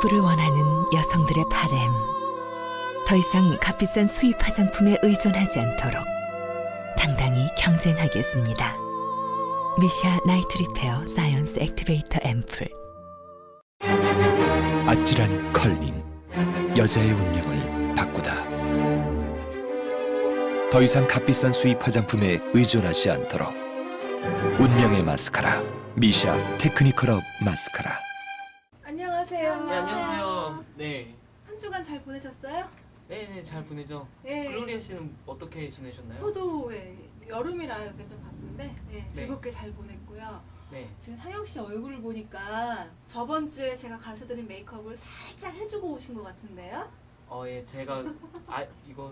피부를 원하는 여성들의 바램. 더 이상 값비싼 수입 화장품에 의존하지 않도록 당당히 경쟁하겠습니다. 미샤 나이트 리페어 사이언스 액티베이터 앰플. 아찔한 컬링, 여자의 운명을 바꾸다. 더 이상 값비싼 수입 화장품에 의존하지 않도록 운명의 마스카라, 미샤 테크니컬업 마스카라. 안녕하세요. 네, 안녕하세요. 네. 한 주간 잘 보내셨어요? 네네, 잘 보내죠. 네. 글로리아 씨는 어떻게 지내셨나요? 저도 여름이라 요새 좀 바쁜데 즐겁게 잘 보냈고요. 네. 지금 상영 씨 얼굴을 보니까 저번 주에 제가 가르쳐드린 메이크업을 살짝 해주고 오신 것 같은데요? 예, 제가 이거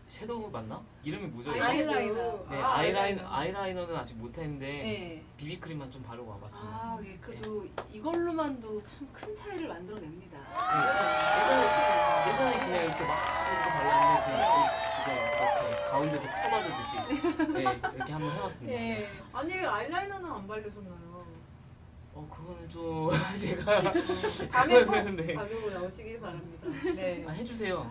섀도우 맞나? 이름이 뭐죠? 아이라이너. 네, 아이라이너는 아직 못했는데 네. 비비크림만 좀 바르고 와봤습니다. 예, 그래도 이걸로만도 참 큰 차이를 만들어냅니다. 네, 예전에 그냥 이렇게 막 이렇게 발랐는데 그냥 이제 이렇게 가운데서 퍼바르듯이 네, 이렇게 한번 해봤습니다. 네. 아니 왜 아이라이너는 안 바르셨나요? 그거는 좀 제가 다음에 꼭 네. 바르고 나오시길 바랍니다. 네. 해주세요.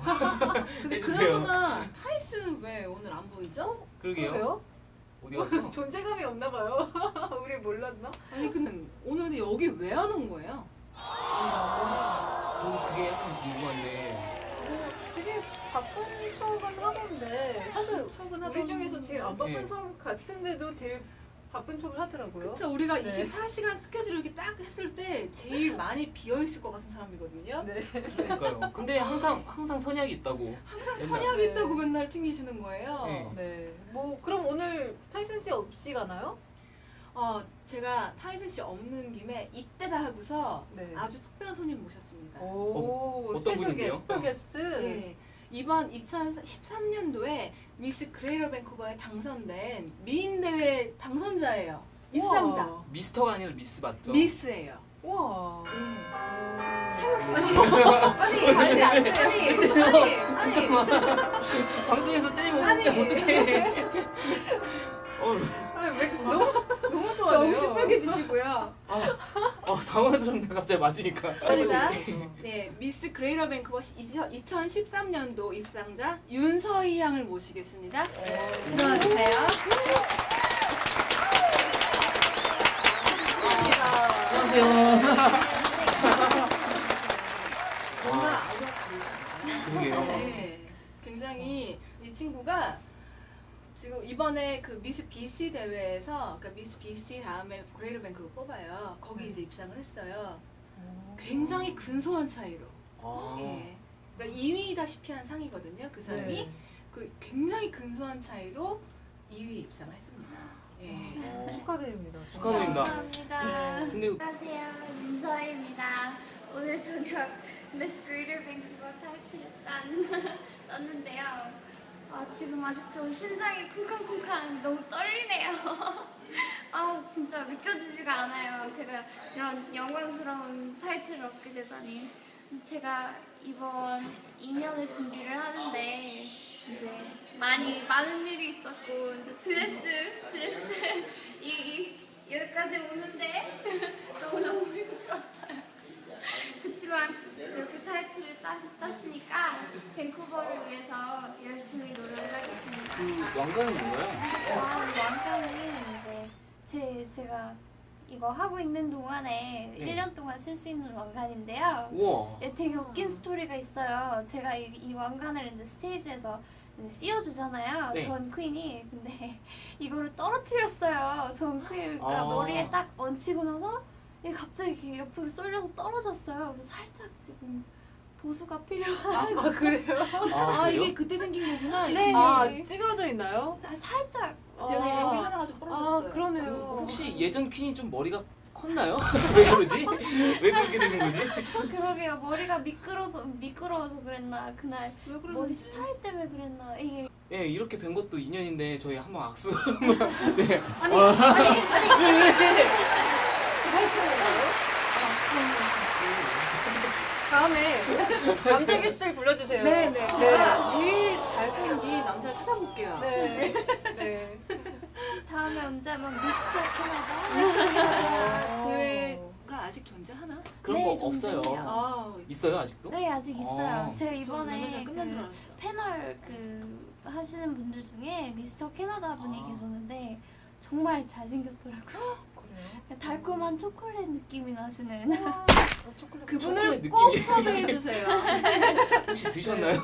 근데 해주세요. 그나저나 타이스는 왜 오늘 안 보이죠? 그러게요. 어디 갔어? 존재감이 없나 봐요. 우리 몰랐나? 아니 근데 오늘 근데 여기 왜 안 온 거예요? 저 그게 약간 궁금한데. 뭐 되게 바쁜 척은 하던데 사실 우리 중에서 제일 안 바쁜 네. 사람 같은데도 제일 바쁜 척을 하더라고요. 그쵸, 우리가 네. 24시간 스케줄을 이렇게 딱 했을 때 제일 많이 비어있을 것 같은 사람이거든요. 네. 그러니까요. 근데 항상 선약이 있다고. 항상 맨날. 선약이 네. 있다고 맨날 튕기시는 거예요. 네. 네. 뭐 그럼 오늘 타이슨 씨 없이 가나요? 제가 타이슨 씨 없는 김에 이때다 하고서 네. 아주 특별한 손님 모셨습니다. 오, 어떤 스페셜 분인데요? 스페셜 게스트. 네. 이번 2013년도에 미스 그레이터 밴쿠버에 당선된 미인 대회 당선자예요. 입상자. 우와. 미스터가 아니라 미스 맞죠? 미스예요. 우와. 상혁 씨 아니 안 돼. 아니. 잠깐만. 방송에서 때리면 아니. 어떡해. 아니 왜 너무 좋아요. 정신 빨개지시고요. 당황스럽네 갑자기 맞으니까. 자, 네, 미스 그레이터 밴쿠버 2013년도 입상자 윤서희 양을 모시겠습니다. 들어와 주세요. 안녕하세요. 뭔가 아이가 다르잖아요. 그러게요. 네, 굉장히 이 친구가 지금 이번에 그 미스 BC 대회에서 그러니까 미스 BC 다음에 그레이터 밴쿠버 뽑아요. 거기 이제 입상을 했어요. 굉장히 근소한 차이로. 예. 그러니까 2위다시피 한 상이거든요. 그 사람이 네. 그 굉장히 근소한 차이로 2위 입상을 했습니다. 예. 축하드립니다. 축하드립니다. 감사합니다. 근데 안녕하세요. 윤서희입니다. 오늘 저녁 미스 그레이터 밴쿠버 타이틀 땄는데요. 지금 아직도 심장이 쿵쾅쿵쾅 너무 떨리네요. 진짜 믿겨지지가 않아요. 제가 이런 영광스러운 타이틀을 얻게 되다니. 제가 이번 2년을 준비를 하는데 이제 많은 일이 있었고 이제 드레스 여기까지 오는데 너무너무 힘들었어요. 그렇지만 이렇게 타이틀을 땄으니까 밴쿠버를 위해서 열심히 노력을 하겠습니다. 그 왕관은 뭔가요? 왕관은 이제 제가 이거 하고 있는 동안에 네. 1년 동안 쓸 수 있는 왕관인데요. 우와. 되게 웃긴 스토리가 있어요. 제가 이 왕관을 이제 스테이지에서 씌워주잖아요. 네. 전 퀸이. 근데 이거를 떨어뜨렸어요. 전 퀸가 아. 머리에 딱 얹히고 나서 이게 갑자기 이렇게 옆으로 쏠려서 떨어졌어요. 그래서 살짝 지금 보수가 필요하죠. 그래요? 이게 그때 생긴 거구나. 네. 이렇게. 찌그러져 있나요? 살짝. 여기 하나가 좀 부러졌어요. 그러네요. 혹시 예전 퀸이 좀 머리가 컸나요? 왜 그러지? 왜 그렇게 되는 거지? 그러게요. 머리가 미끄러워서 그랬나 그날 왜 머리 그러는지. 스타일 때문에 그랬나 이게 예, 이렇게 뵌 것도 인연인데 저희 한번 악수. 네. 다음에 남자 게스트를 불러주세요. 네네. 제가 제일 잘생긴 남자를 찾아볼게요. 네. 네. 다음에 언제 한번 미스터 캐나다? 그 아직 존재하나? 그런 네, 거 없어요. 존재해요. 아, 있어요 아직도? 네, 아직 있어요. 아. 제가 저 몇 년 전에 이번에 끝난 줄 그 알았어요. 패널 하시는 분들 중에 미스터 캐나다 분이 아. 계셨는데 정말 잘생겼더라고요. 그래요? 달콤한 초콜릿 느낌이 나시는. 초콜릿. 그분을 초콜릿 꼭 느낌이. 섭외해 주세요. 혹시 드셨나요?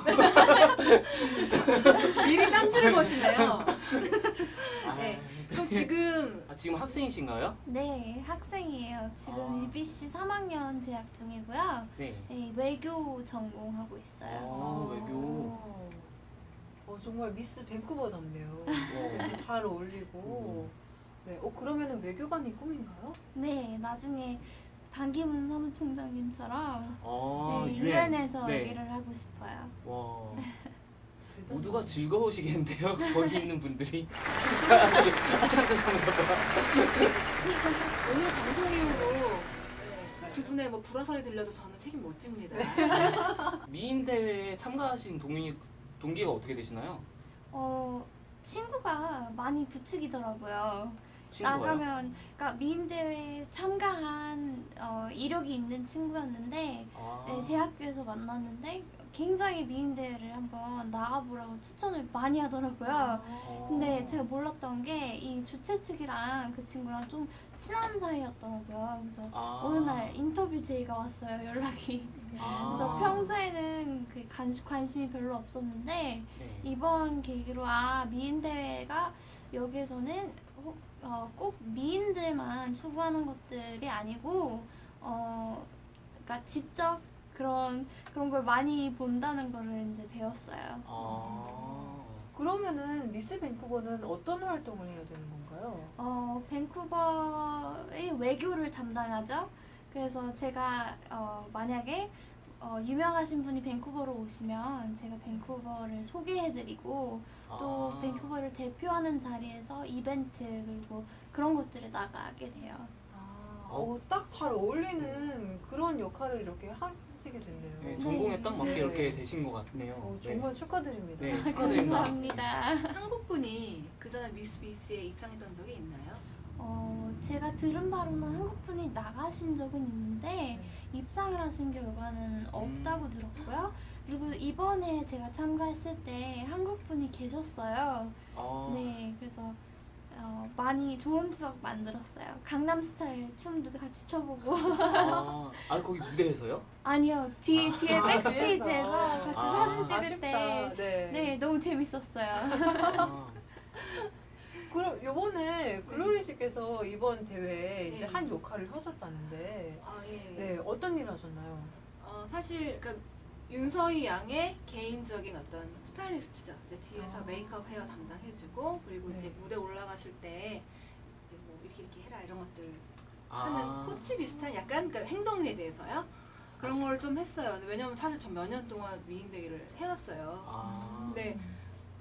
미리 딴지를 거시네요. 아, 네. 그럼 지금 지금 학생이신가요? 네, 학생이에요. 지금 아. UBC 3학년 재학 중이고요. 네. 네, 외교 전공하고 있어요. 외교. 정말 미스 밴쿠버답네요. 어. 이렇게 잘 어울리고. 네. 그러면은 외교관이 꿈인가요? 네, 나중에 반기문 사무총장님처럼 아, 네, 유엔. 유엔에서 네. 일을 하고 싶어요. 와. 대단하다. 모두가 즐거우시겠는데요? 거기 있는 분들이. 자, 잠깐. 오늘 방송 이후로 두 분의 뭐 불화설이 들려도 저는 책임 못 집니다. 미인 대회에 참가하신 동기가 어떻게 되시나요? 친구가 많이 부추기더라고요. 친구가요? 나가면, 그러니까 미인 대회 참가한 이력이 있는 친구였는데, 아. 네, 대학교에서 만났는데 굉장히 미인 대회를 한번 나가보라고 추천을 많이 하더라고요. 근데 제가 몰랐던 게 이 주최 측이랑 그 친구랑 좀 친한 사이였더라고요. 그래서 아. 어느 날 인터뷰 제의가 왔어요, 연락이. 아. 그래서 평소에는 그 관심이 별로 없었는데 네. 이번 계기로 미인 대회가 여기에서는 꼭 미인들만 추구하는 것들이 아니고 그러니까 지적 그런 걸 많이 본다는 거를 이제 배웠어요. 아. 그러면은 미스 밴쿠버는 어떤 활동을 해야 되는 건가요? 밴쿠버의 외교를 담당하죠. 그래서 제가 만약에 유명하신 분이 밴쿠버로 오시면 제가 밴쿠버를 소개해드리고 또 아. 밴쿠버를 대표하는 자리에서 이벤트 그리고 그런 것들에 나가게 돼요. 딱 잘 어울리는 그런 역할을 이렇게 하시게 됐네요. 네, 전공에 딱 맞게 네. 이렇게 되신 것 같네요. 정말 축하드립니다. 네, 축하드립니다. 감사합니다. 한국 분이 그 전에 미스 BC에 입장했던 적이 있나요? 제가 들은 바로는 한국 분이 나가신 적은 있는데 입상을 하신 결과는 없다고 들었고요. 그리고 이번에 제가 참가했을 때 한국 분이 계셨어요. 아. 네, 그래서 많이 좋은 추억 만들었어요. 강남 스타일 춤도 같이 춰보고. 거기 무대에서요? 아니요, 뒤에 백스테이지에서 뒤에서. 같이 아, 사진 찍을 아쉽다. 때. 네. 네, 너무 재밌었어요. 아. 그럼 요번에 글로리 씨께서 이번 대회에 이제 네. 한 역할을 하셨다는데 예. 네, 어떤 일을 하셨나요? 사실 그러니까 윤서희 양의 개인적인 어떤 스타일리스트죠. 이제 뒤에서 아. 메이크업 헤어 담당해주고 그리고 네. 이제 무대 올라가실 때 이제 뭐 이렇게 해라 이런 것들 아. 하는 코치 비슷한 약간 그러니까 행동에 대해서요. 그런 걸 좀 했어요. 근데 왜냐면 사실 전 몇 년 동안 미인 대회를 해왔어요. 아. 근데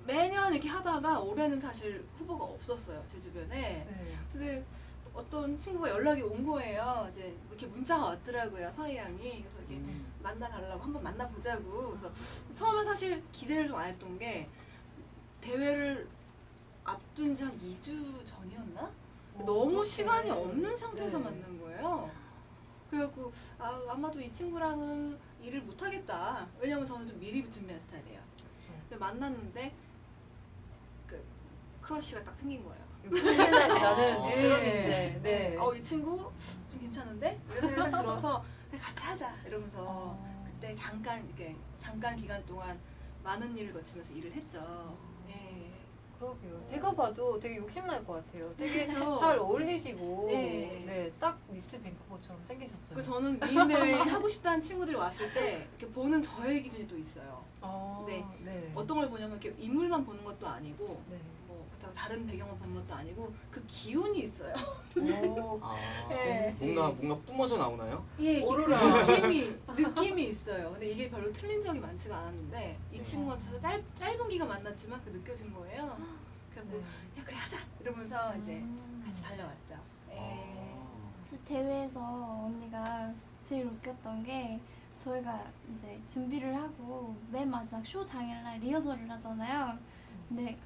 매년 이렇게 하다가 올해는 사실 후보가 없었어요. 제 주변에. 네. 근데 어떤 친구가 연락이 온 거예요. 이제 이렇게 문자가 왔더라고요. 서희 양이. 그래서 이렇게 만나달라고 한번 만나보자고. 그래서 처음에 사실 기대를 좀 안 했던 게 대회를 앞둔 지 한 2주 전이었나? 너무 그렇게. 시간이 없는 상태에서 네. 만난 거예요. 그래갖고 아마도 이 친구랑은 일을 못하겠다. 왜냐면 저는 좀 미리 준비한 스타일이에요. 근데 만났는데 그 크러쉬가 딱 생긴 거예요. 욕심나는 아. 그런 네. 인재. 네. 이 친구 좀 괜찮은데? 이런 생각이 딱 들어서 그냥 같이 하자 이러면서 그때 잠깐 기간 동안 많은 일을 거치면서 일을 했죠. 예. 그러게요. 제가 봐도 되게 욕심날 것 같아요. 되게 그쵸? 잘 어울리시고 네. 네, 딱 미스 밴쿠버처럼 생기셨어요. 그 저는 미인 대회 하고 싶다는 친구들이 왔을 때 이렇게 보는 저의 기준이 또 있어요. 네. 네. 네. 어떤 걸 보냐면 이렇게 인물만 보는 것도 아니고 네. 뭐 그렇다고 다른 배경을 보는 것도 아니고 그 기운이 있어요. 오. 아. 네. 뭔가 뿜어져 나오나요? 예, 이렇게 오로라. 그 느낌이 있어요. 근데 이게 별로 틀린 적이 많지가 않았는데 이 네. 친구가 진짜 짧은 기간 만났지만 그 느껴진 거예요. 그래갖고 네. 야 그래 하자 이러면서 이제 음. 같이 달려왔죠. 예. 아. 저 대회에서 언니가 제일 웃겼던 게 저희가 이제 준비를 하고 맨 마지막 쇼 당일날 리허설을 하잖아요. 근데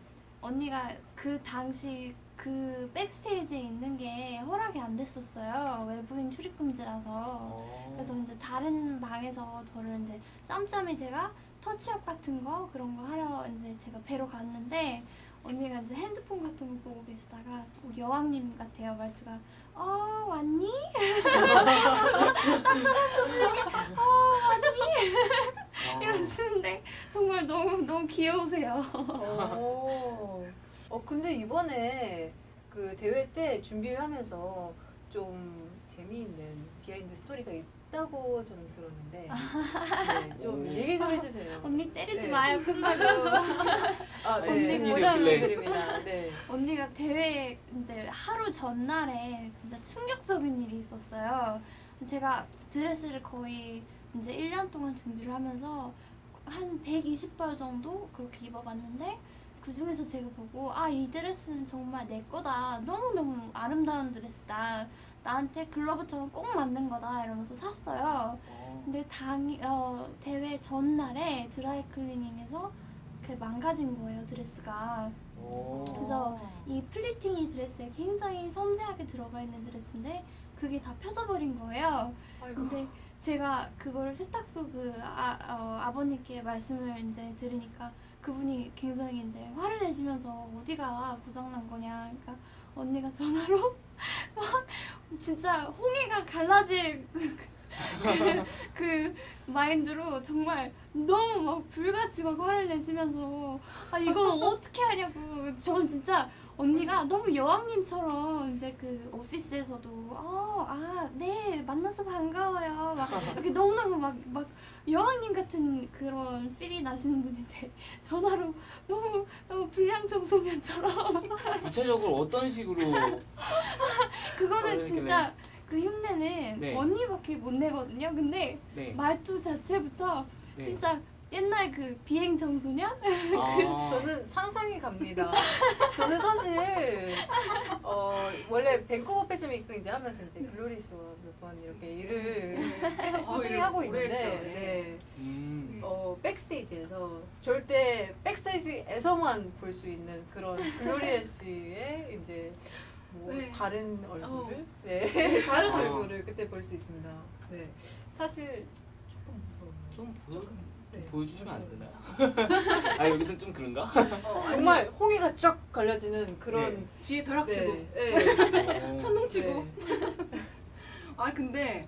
언니가 그 당시 그 백스테이지에 있는 게 허락이 안 됐었어요. 외부인 출입 금지라서. 그래서 이제 다른 방에서 저를 이제 짬짬이 제가 터치업 같은 거 그런 거 하러 이제 제가 뵈러 갔는데 언니가 이제 핸드폰 같은 거 보고 계시다가 우리 여왕님 같아요. 말투가 왔니? 딱 쳐다보시는 게 왔니? 이러시는데 정말 너무 귀여우세요. 근데 이번에 그 대회 때 준비를 하면서 좀 재미있는 비하인드 스토리가 있다고 저는 들었는데 네, 좀 얘기 좀 해주세요. 언니 때리지 네. 마요. 끝나죠. 네, 무슨 일이 보장드립니다. 네. 언니가 대회 이제 하루 전날에 진짜 충격적인 일이 있었어요. 제가 드레스를 거의 이제 1년 동안 준비를 하면서 한 120벌 정도 그렇게 입어봤는데 그 중에서 제가 보고 이 드레스는 정말 내 거다. 너무너무 아름다운 드레스다. 나한테 글러브처럼 꼭 맞는 거다. 이러면서 샀어요. 근데 대회 전날에 드라이 클리닝에서 그게 망가진 거예요, 드레스가. 그래서 이 플리팅이 드레스에 굉장히 섬세하게 들어가 있는 드레스인데 그게 다 펴져버린 거예요. 근데 제가 그거를 세탁소 아버님께 말씀을 이제 드리니까 그분이 굉장히 이제 화를 내시면서 어디가 고장난 거냐. 그러니까 언니가 전화로 막 진짜 홍해가 갈라질 그 마인드로 정말 너무 막 불같이 막 화를 내시면서 이건 어떻게 하냐고. 저는 진짜 언니가 너무 여왕님처럼 이제 그 오피스에서도 네 만나서 반가워요 막 이렇게 너무너무 막 여왕님 같은 그런 필이 나시는 분인데 전화로 너무 불량 청소년처럼 구체적으로 어떤 식으로 그거는 이렇게 진짜 그 흉내는 네. 언니밖에 못 내거든요. 근데 네. 말투 자체부터 네. 진짜 옛날 그 비행 청소년? 저는 상상이 갑니다. 저는 사실 원래 밴쿠버 패션 위크 이제 하면서 이제 글로리스와 몇 번 이렇게 일을 계속 꾸준히 하고 오래 있는데 했죠. 네. 백스테이지에서 절대 백스테이지에서만 볼 수 있는 그런 글로리스의 이제 뭐 네. 다른 얼굴을 다른 얼굴을 그때 볼 수 있습니다. 네, 사실 조금 무서워요. 좀 네, 보여주시면 안 무서워요. 되나요? 여기선 좀 그런가? 정말 홍해가 쫙 갈려지는 그런 네. 뒤에 벼락치고 네. 천둥치고. 네. 근데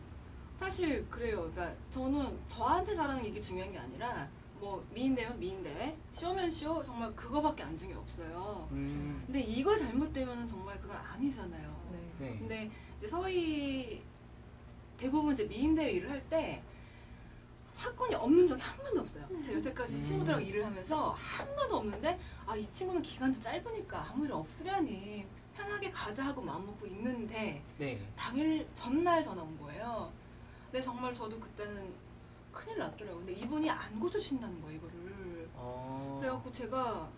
사실 그래요. 그러니까 저는 저한테 잘하는 게 이게 중요한 게 아니라 뭐 미인대면 미인대, 쇼면 쇼 정말 그거밖에 안 중요 없어요. 근데 이거 잘못되면은 정말 그건 아니잖아요. 네. 근데 이제 서희 대부분 이제 미인대회 일을 할 때 사건이 없는 적이 한 번도 없어요. 제가 여태까지 친구들하고 일을 하면서 한 번도 없는데 이 친구는 기간도 짧으니까 아무 일 없으려니 편하게 가자 하고 마음먹고 있는데 네. 당일 전날 전화 온 거예요. 근데 정말 저도 그때는 큰일 났더라고요. 근데 이분이 안 고쳐주신다는 거예요, 이거를. 그래갖고 제가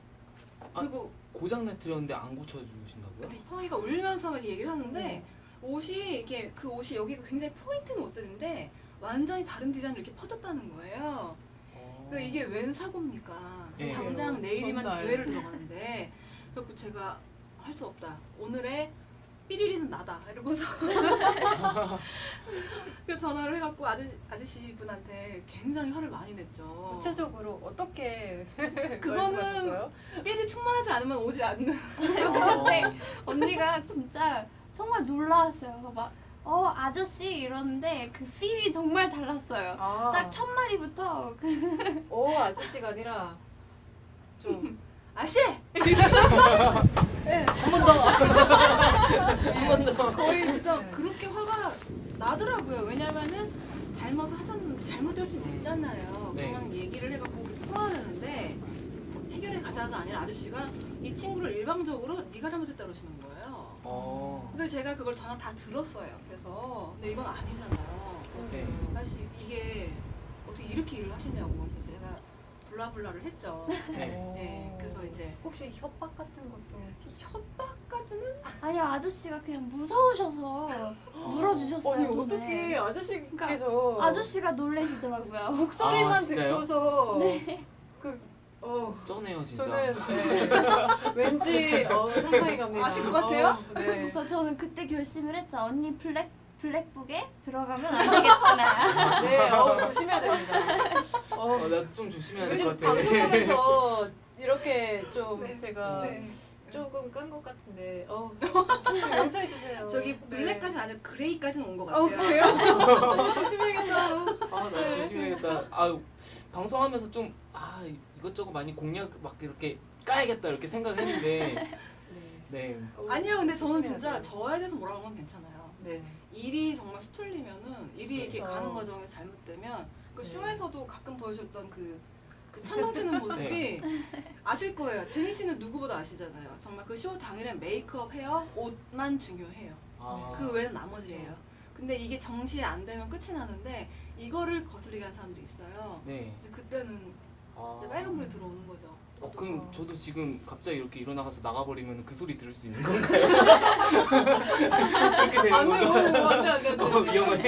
그리고 고장 나트렸는데 안 고쳐주신다고요? 근데 서희가 울면서 막 얘기를 하는데 옷이 이렇게 그 옷이 여기가 굉장히 포인트는 옷들인데 완전히 다른 디자인으로 이렇게 퍼졌다는 거예요. 그러니까 이게 웬 사고입니까? 네. 당장 내일이면 전날. 대회를 들어가는데 그래서 제가 할 수 없다. 오늘의 삐리리는 나다. 이러고서 그 전화를 해갖고 아저씨 분한테 굉장히 화를 많이 냈죠. 구체적으로 어떻게 그거는 말씀하셨어요? 삐리 충만하지 않으면 오지 않는. 근데 언니가 진짜 정말 놀라웠어요. 막 아저씨 이러는데 그 필이 정말 달랐어요. 딱 첫 마디부터 아저씨가 아니라 좀 아씨! 한 번 더! 한 번 더! 거의 진짜 네. 그렇게 화가 나더라고요. 왜냐면은 잘못될 수 있잖아요. 네. 그러면 얘기를 해갖고 그렇게 풀어야 되는데 해결해 가자가 아니라 아저씨가 이 친구를 일방적으로 네가 잘못했다 그러시는 거예요. 근데 제가 그걸 전화 다 들었어요. 그래서 근데 이건 아니잖아요. 네. 사실 이게 어떻게 이렇게 일을 하시냐고 그래서 제가 블라블라를 했죠. 네. 네, 그래서 이제 혹시 협박 같은 것도 협박까지는 아니요 아저씨가 그냥 무서우셔서 물어주셨어요. 아니 돈을. 어떻게 아저씨께서 아저씨가 놀래시더라고요. 목소리만 아, 진짜요? 듣고서 네. 그 저는 추천해요 진짜. 저는 왠지 상상이 갑니다. 아실 것 같아요? 네. 그래서 저는 그때 결심을 했죠. 언니 블랙북에 들어가면 안 되겠구나. 네, 조심해야 됩니다. 나도 좀 조심해야 될 요즘 것 같아. 방송하면서 이렇게 좀 네. 제가 네. 조금 깐 것 같은데 좀 용서해 주세요. 저기 네. 블랙까지는 아니고 그레이까지는 온 것 같아요. 그래요? 조심해야겠다. 나 조심해야겠다. 방송하면서 좀 이것저것 많이 공략 막 이렇게 까야겠다 이렇게 생각했는데 네. 아니요, 근데 저는 조심해야 진짜 돼요. 저에 대해서 뭐라고 하는 건 괜찮아요. 네. 일이 정말 수틀리면은 일이 이렇게 그렇죠. 가는 과정에서 잘못되면 그 네. 쇼에서도 가끔 보여줬던 그 천둥치는 모습이 아실 거예요. 제니 씨는 누구보다 아시잖아요. 정말 그 쇼 당일엔 메이크업, 헤어, 옷만 중요해요. 그 외에는 나머지예요. 근데 이게 정시에 안 되면 끝이 나는데 이거를 거슬리게 하는 사람들이 있어요. 네. 이제 그때는 이제 빨간불이 들어오는 거죠. 그럼 저도 지금 갑자기 이렇게 일어나가서 나가버리면 그 소리 들을 수 있는 건가요? 그렇게 되는 건가요? 안 돼. 위험해.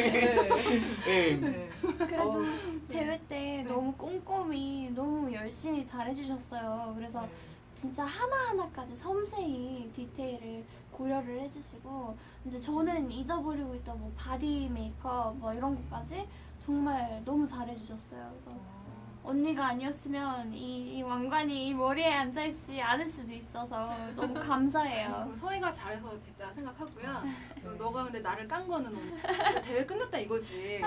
네. 네. 그래도 대회 때 너무 꼼꼼히 너무 열심히 잘해주셨어요. 그래서 네. 진짜 하나하나까지 섬세히 디테일을 고려를 해주시고 이제 저는 잊어버리고 있던 뭐 바디 메이크업 뭐 이런 것까지 정말 너무 잘해주셨어요. 그래서 언니가 아니었으면 이 왕관이 이 머리에 앉아있지 않을 수도 있어서 너무 감사해요. 그 서희가 잘해서 됐다 생각하고요. 너가 근데 나를 깐 거는 오늘 대회 끝났다 이거지.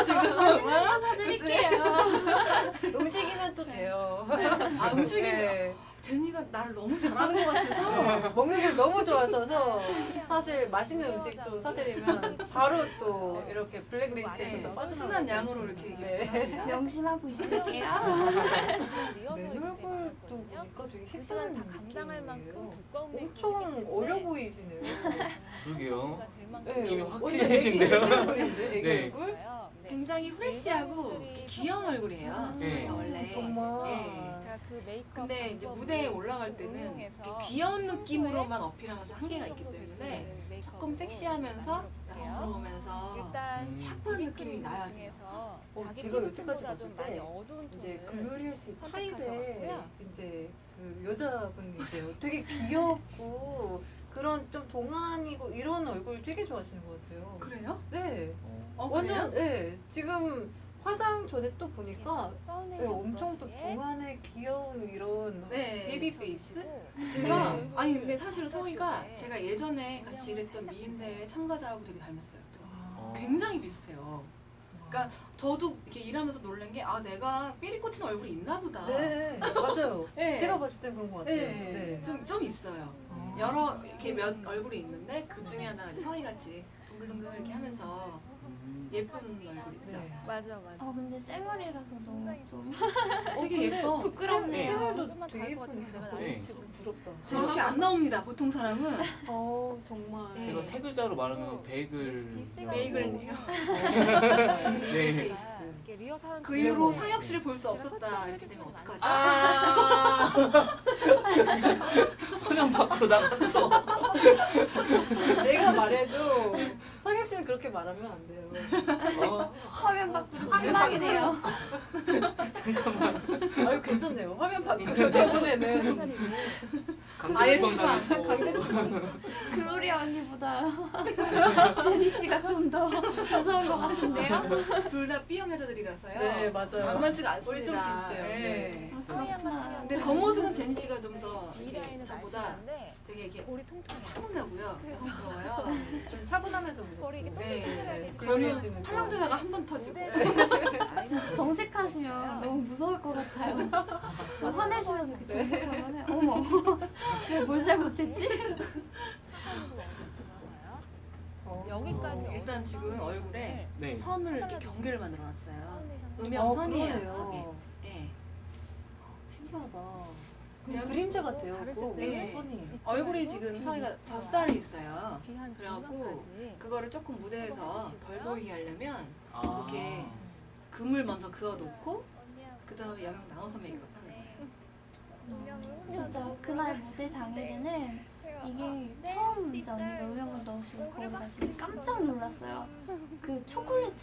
지금 맛있는 거 사드릴게요. 음식이면 또 돼요. 음식이 네. 제니가 나를 너무 잘하는 것 같아서 먹는 게 너무 좋아서서 사실 맛있는 음식도 사드리면 바로 또 이렇게 블랙리스트에서도 빠져나갈 순한 수가 양으로 있습니다. 이렇게 네. 얘기합니다. 명심하고 있을게요. 내 얼굴도 보니까 되게 그 시간 색다른 다 감당할 만큼 느낌이에요. 두꺼운 엄청 메이크업이기 어려 때문에 보이시네요. 그러게요. 느낌이 네, 확 완전 틀리신데요? 애기 얼굴인데, 애기 네. 얼굴? 굉장히 프레시하고 이렇게 귀여운 얼굴이에요. 네. 제가 원래. 정말. 네. 제가 그 메이크업 근데 이제 무대에 올라갈 때는 응용해서 이렇게 귀여운 느낌으로만 어필하면 좀 한계가 있기 때문에 조금 섹시하면서 여성스러우면서 일단 샤프한 느낌이 나야 돼요. 중에서 자기 제가 여태까지 피부톤보다 봤을 좀 때 많이 어두운 이제 톤을 글로리아 씨 타입의 선택하셔갖고요. 이제 그 여자분이세요. 되게 귀엽고 그런 좀 동안이고 이런 얼굴 되게 좋아하시는 것 같아요. 그래요? 네. 그래요? 완전 네. 지금 화장 전에 또 보니까 네, 파운데이션 엄청 또 브러쉬에 동안의 귀여운 이런 네. 베이비 페이스? 제가 네. 아니 근데 사실은 서희가 제가 예전에 같이 일했던 미인대회 참가자하고 되게 닮았어요. 또. 굉장히 비슷해요. 그러니까 저도 이렇게 일하면서 놀란 게 내가 삐리 꽂힌 얼굴이 있나 보다. 네, 맞아요. 네. 제가 봤을 때 그런 것 같아요. 네. 좀 있어요. 여러 이렇게 몇 얼굴이 있는데 그 중에 하나가 이제 서희 같이 동글동글 이렇게 하면서 예쁜 얼굴 있죠. 네. 맞아. 근데 생얼이라서 너무 좀 되게 예뻐. 부끄럽네요. 생얼도 좀만 되게 다를 것 같은데 예쁘네요. 내가 네. 난리 치고 부럽다. 저렇게 안 나옵니다. 보통 사람은. 정말. 제가 세 글자로 말하면 베이글이요. 네. 이게 리허설 그 이후로 상혁 씨를 볼 수 없었다 이렇게 되면 어떡하죠? 화면 밖으로 나갔어. 내가 말해도 성혁 씨는 그렇게 말하면 안 돼요. 화면 밖으로 한방이네요. 아유 괜찮네요. 화면 밖으로 내보내는 강제 추방 당했어. 강제 추방. 글로리아 언니보다 제니 씨가 좀 더 무서운 것 같은데요. 둘 다 B형 여자들이라서요. 네 맞아요. 만만치가 않습니다. 우리 좀 비슷해요. 네. 그렇구나. 근데 겉모습은 제니 씨가 좀 더 이라인은 저보다 날씬한데 되게 이렇게 볼이 통통해요. 차분하고요. 여성스러워요. 좀 차분하면서 무섭고. 볼이 이게 네. 통통해야 글로리아 저는 씨는 팔랑대다가 한 번 터지고. 진짜 정색하시면 너무 무서울 것 같아요. 화내시면서 이렇게 정색하면 어머 내가 뭘 잘못했지? 여기까지 일단 지금 얼굴에 네. 선을 이렇게 경계를 만들어놨어요. 그러네요. 음영선이에요. 저게. 네. 신기하다. 그냥 그림자 같아요. 다르실 때 네. 선이. 얼굴이 지금 서희가 젖살이 있어요. 귀한 그래갖고 중간까지 그거를 조금 무대에서 덜 보이게 하려면 아. 이렇게 금을 먼저 그어놓고 그 다음에 영양 나눠서 메이크업 하는 거예요. 진짜 그날 무대 당일에는 이게 처음 이제 언니가 음영을 넣으시고 거울 봤을 때 깜짝 놀랐어요. 그 초콜릿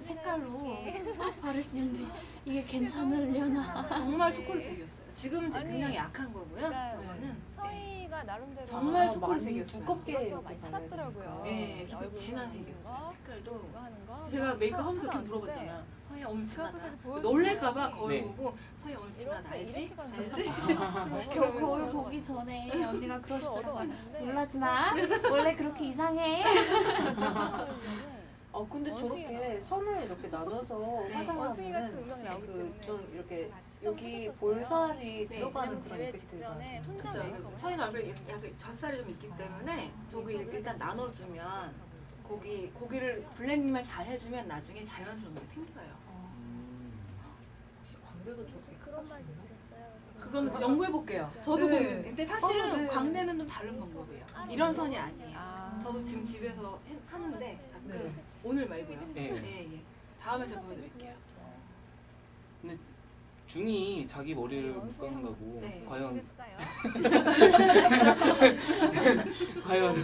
색깔로 막 바르시는데 이게 괜찮으려나. 정말 초콜릿색이었어요. 지금 이제 굉장히 약한 거고요. 저거는 서희가 나름대로 정말 아, 초콜릿색이었어요. 두껍게 이것저것 많이 이렇게 찾았더라고요. 예, 좀 얼굴 진한 보는 색이었어요. 거, 색깔도. 이거 하는 거. 제가 메이크업 하면서 계속 찾아왔는데 물어봤잖아. 서희야 오늘 진하다. 그래서 보여주면 놀랄까봐 거울 네. 보고 서희야 오늘 진하다 알지? 이렇게 가는 알지? 거울 보기 전에 언니가 그러시더라고요. 얻어왔는데 놀라지 마. 원래 그렇게 이상해. 근데 원숭이가 저렇게 나와요. 선을 이렇게 나눠서 원숭이 같은 화장하면은 음악이 나오기 때문에 좀 이렇게 다시 시점을 여기 찾으셨어요. 볼살이 네, 들어가는 왜냐면 그런 대회 이펙트가 직전에 혼자 그쵸. 메이크업을 서희는 얼굴에 약간 젖살이 좀 있기 때문에 저기 이렇게 일단 나눠주면 고기를 블렌딩만 잘 해주면 나중에 자연스럽게 생겨요. 혹시 광대도 저렇게 그런 말도 들었어요. 그거는 연구해 볼게요. 저도 네. 고민. 근데 사실은 네. 광대는 좀 다른 방법이에요. 이런 선이 아니에요. 아. 저도 지금 집에서 하는데 가끔 네. 오늘 말고요. 네. 예. 다음에 제가 보여드릴게요. 중이 자기 머리를 묶는다고 네. 과연 모르겠어요. 과연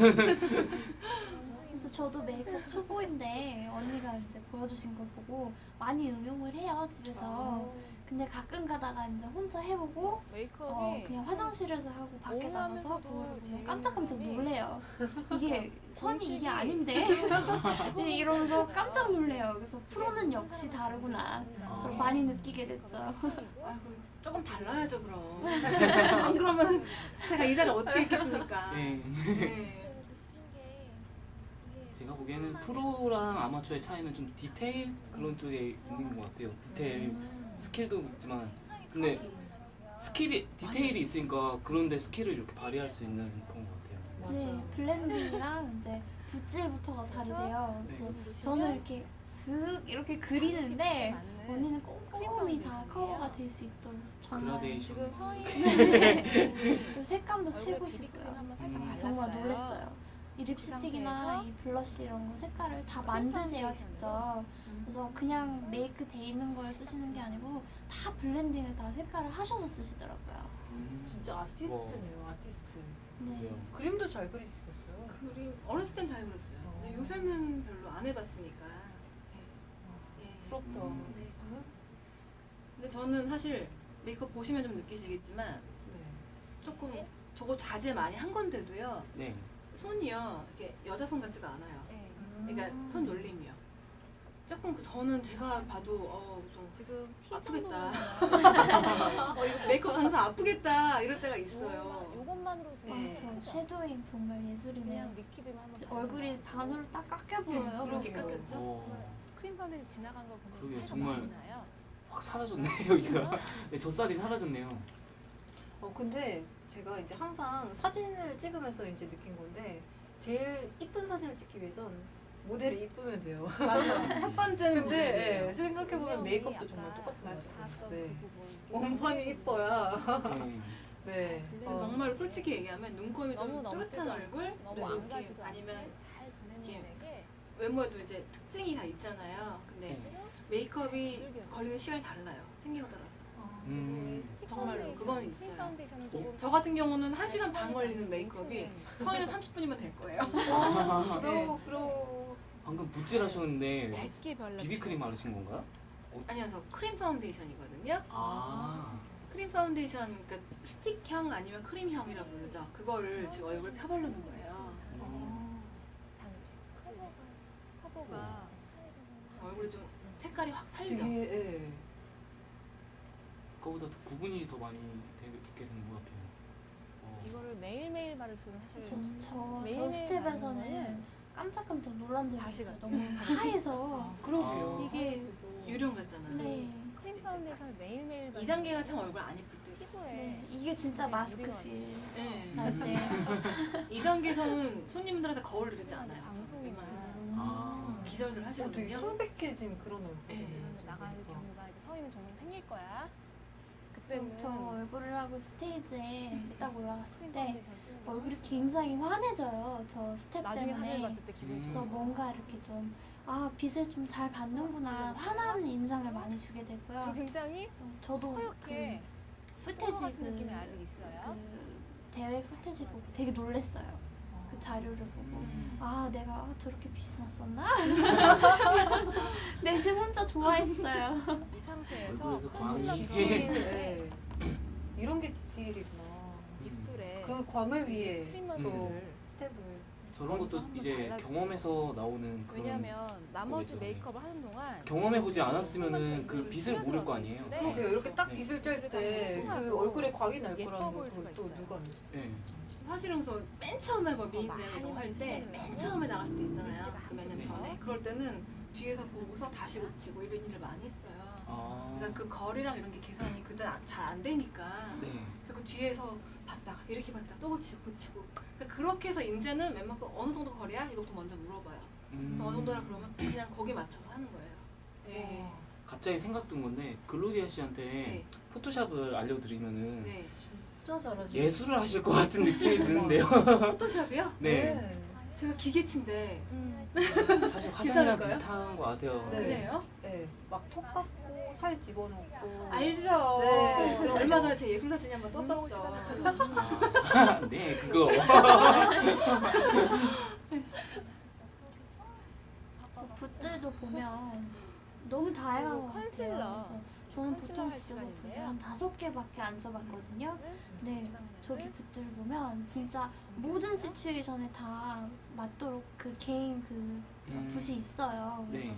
그래서 저도 메이크업 초보인데 언니가 이제 보여주신 걸 보고 많이 응용을 해요 집에서. 근데 가끔 가다가 이제 혼자 해보고 메이크업이 그냥 화장실에서 하고 밖에 나가서 오면서도 거울을 보면 재밌는 깜짝깜짝 점이 놀래요. 이게 선이 이게 음식이 아닌데 이러면서 깜짝 놀래요. 그래서 프로는 역시 다르구나. 그걸 많이 느끼게 됐죠. 아이고 조금 달라야죠 그럼. 안 그러면 제가 이 자리에 어떻게 있겠습니까? 네. 네. 제가 보기에는 프로랑 아마추어의 차이는 좀 디테일 그런 쪽에 있는 것 같아요. 디테일 스킬도 있지만 근데 스킬이 디테일이 있으니까 그런데 스킬을 이렇게 발휘할 수 있는 그런 것 같아요. 네, 블렌딩이랑 이제 붓질부터가 다르세요. 그래서 저는 이렇게 슥 이렇게 그리는데 언니는 꼼꼼히 다 커버가 될 수 있도록 정말 그라데이션. 지금 서희 그 색감도 얼굴 최고시고요. 비비크림 한번 살짝 아, 발랐어요. 정말 놀랐어요. 이 립스틱이나 상태에서 이 블러쉬 이런 거 색깔을 다 만드세요 직접. 그래서 그냥 메이크 돼 있는 걸 쓰시는 게 아니고 다 블렌딩을 다 색깔을 하셔서 쓰시더라고요. 진짜 아티스트네요, 아티스트. 네. 그래요. 그림도 잘 그리시겠어요. 그림 어렸을 땐 잘 그렸어요. 근데 요새는 별로 안 해봤으니까. 예. 부럽다. 네. 근데 저는 사실 메이크업 보시면 좀 느끼시겠지만 네. 조금 저거 자제 많이 한 건데도요. 네. 손이요 이렇게 여자 손 같지가 않아요. 네. 그러니까 손 놀림이요. 조금 저는 제가 봐도 좀 지금 티 아프겠다. 정도는 이거 메이크업 하면서 아프겠다 이럴 때가 있어요. 요것만으로 지금 네. 저 섀도잉 정말 예술이네요. 그냥 리퀴드만 한번 제 얼굴이 반으로 딱 깎여 보여요. 그렇게 벌써. 깎였죠? 크림 파운데이션 지나간 거 그러게요, 굉장히 차이가 정말. 많이 나요. 확 사라졌네 여기가. 네, 젖살이 사라졌네요. 근데 제가 이제 항상 사진을 찍으면서 이제 느낀 건데 제일 이쁜 사진을 찍기 위해선 모델이 이쁘면 돼요. 맞아요. 첫 번째는 근데 모델이에요. 생각해보면 메이크업도 정말 똑같은 것 같아요. 네. 원판이 이뻐야. 네. 네. 근데 정말 솔직히 얘기하면 눈코입이 좀 너무 뚜렷한 찌도 얼굴 너무 네, 안 이렇게 가지도 아니면 잘 이렇게 보내는 게 외모에도 이제 특징이 다 있잖아요. 근데 네. 메이크업이 걸리는 시간이 달라요. 생기고 따라서. 정말로 그건 있어요. 저 같은 경우는 1시간 반 걸리는 메이크업이 서희는 30분이면 될 거예요. 부러워, 부러워. 방금 붓질 하셨는데 얇게 발라 비비크림 바르신 건가요? 아니요, 저 크림 파운데이션이거든요. 아. 크림 파운데이션, 그러니까 스틱형 아니면 크림형이라고 부르죠. 그거를 지금 얼굴에 펴바르는 거예요. 당지 커버가 얼굴이 좀 색깔이 확 살죠. 되게, 예. 그거보다 더 구분이 더 많이 되게 되는 것 같아요. 이거를 매일매일 바를 수는 사실 저 매일매일 스텝에서는 바르는 깜짝깜짝 놀란 적이 다시 있어요. 가요. 너무 하얘서. 그러게요. 이게 유령 같잖아요. 네. 크림 파운데이션을 매일매일 2단계가 참 얼굴 안 예쁠 때. 피부에 네. 이게 진짜 마스크 필 네. 날 때. 2단계에서는 손님들한테 거울 들이지 않아요. 방송이 웬만해서. 아. 기절들 되게 하시거든요. 창백해진 그런 얼굴이네요. 네. 지금 나가는 보니까. 경우가 이제 서희는 종종 생길 거야. 그때는 저 얼굴을 하고 스테이지에 이제 딱 올라갔을 크림 때 파운데이션 쓰는 게 얼굴이 훨씬 굉장히 환해져요. 저 스텝 나중에 사진 때문에. 봤을 때 기분이 그래서 좋아. 뭔가 이렇게 좀 빛을 좀 잘 받는구나 환한 인상을 많이 주게 저 되고요. 굉장히 저도 허옇게 그 푸테지 같은 그, 느낌이 아직 있어요. 그 대회 후테지 보고 되게 놀랬어요. 그 자료를 보고 아 내가 저렇게 빛이 났었나? 내심 혼자 좋아했어요. 이 상태에서 얼굴에서 광이 네. 이런 게 디테일이구나. 입술에 그 광을 위해 트리트먼트를 스텝을. 저런 것도 한번 이제 발라주고. 경험에서 나오는 그런 왜냐면 나머지 거겠죠. 메이크업을 하는 동안 경험해보지 않았으면은 그 빛을 모를 거 아니에요. 그러게요. 이렇게 딱 네. 빛을 짤 때 그 통하고 얼굴에 광이 날 예뻐 거라는 보일 걸 수가 또 있어요. 누가 알았어. 네. 사실은 그래서 맨 처음에 뭐 미인 많이 내외 할 때 만지는 맨 거고. 처음에 나갔을 때 있잖아요. 믿지가 몇 년 않죠. 전에. 그럴 때는 뒤에서 보고서 다시 고치고 이런 일을 많이 했어요. 아. 그러니까 그 거리랑 이런 게 계산이 그때 잘 안 되니까. 네. 그 뒤에서 봤다가 이렇게 봤다가 또 고치고. 그러니까 그렇게 해서 이제는 웬만큼 어느 정도 거리야? 이것도 먼저 물어봐요. 어느 정도라 그러면 그냥 거기 맞춰서 하는 거예요. 네. 갑자기 생각 든 건데 글로리아 씨한테 네. 포토샵을 알려드리면은 네. 진짜 잘하시네. 예술을 하실 것 같은 느낌이 드는데요. 포토샵이요? 네. 제가 기계치인데. 사실 화장이랑 괜찮을까요? 비슷한 것 같아요. 네. 그래요? 네. 막 톡 깎고 살 집어넣고. 알죠. 네. 그래서 얼마 전에 제 예술 사진이 한번 떴었죠. 아, 네, 그거. 그래서 붓들도 보면 너무 다양한 그리고 것 같아요. 컨실러. 그래서 저는 컨실러 보통 할 집에서 붓을 시간인데요. 한 5개밖에 안 써봤거든요. 네, 저기 붓들을 보면 진짜 모든 시츄에이션에 다 맞도록 그 개인 그 붓이 있어요. 그래서 네.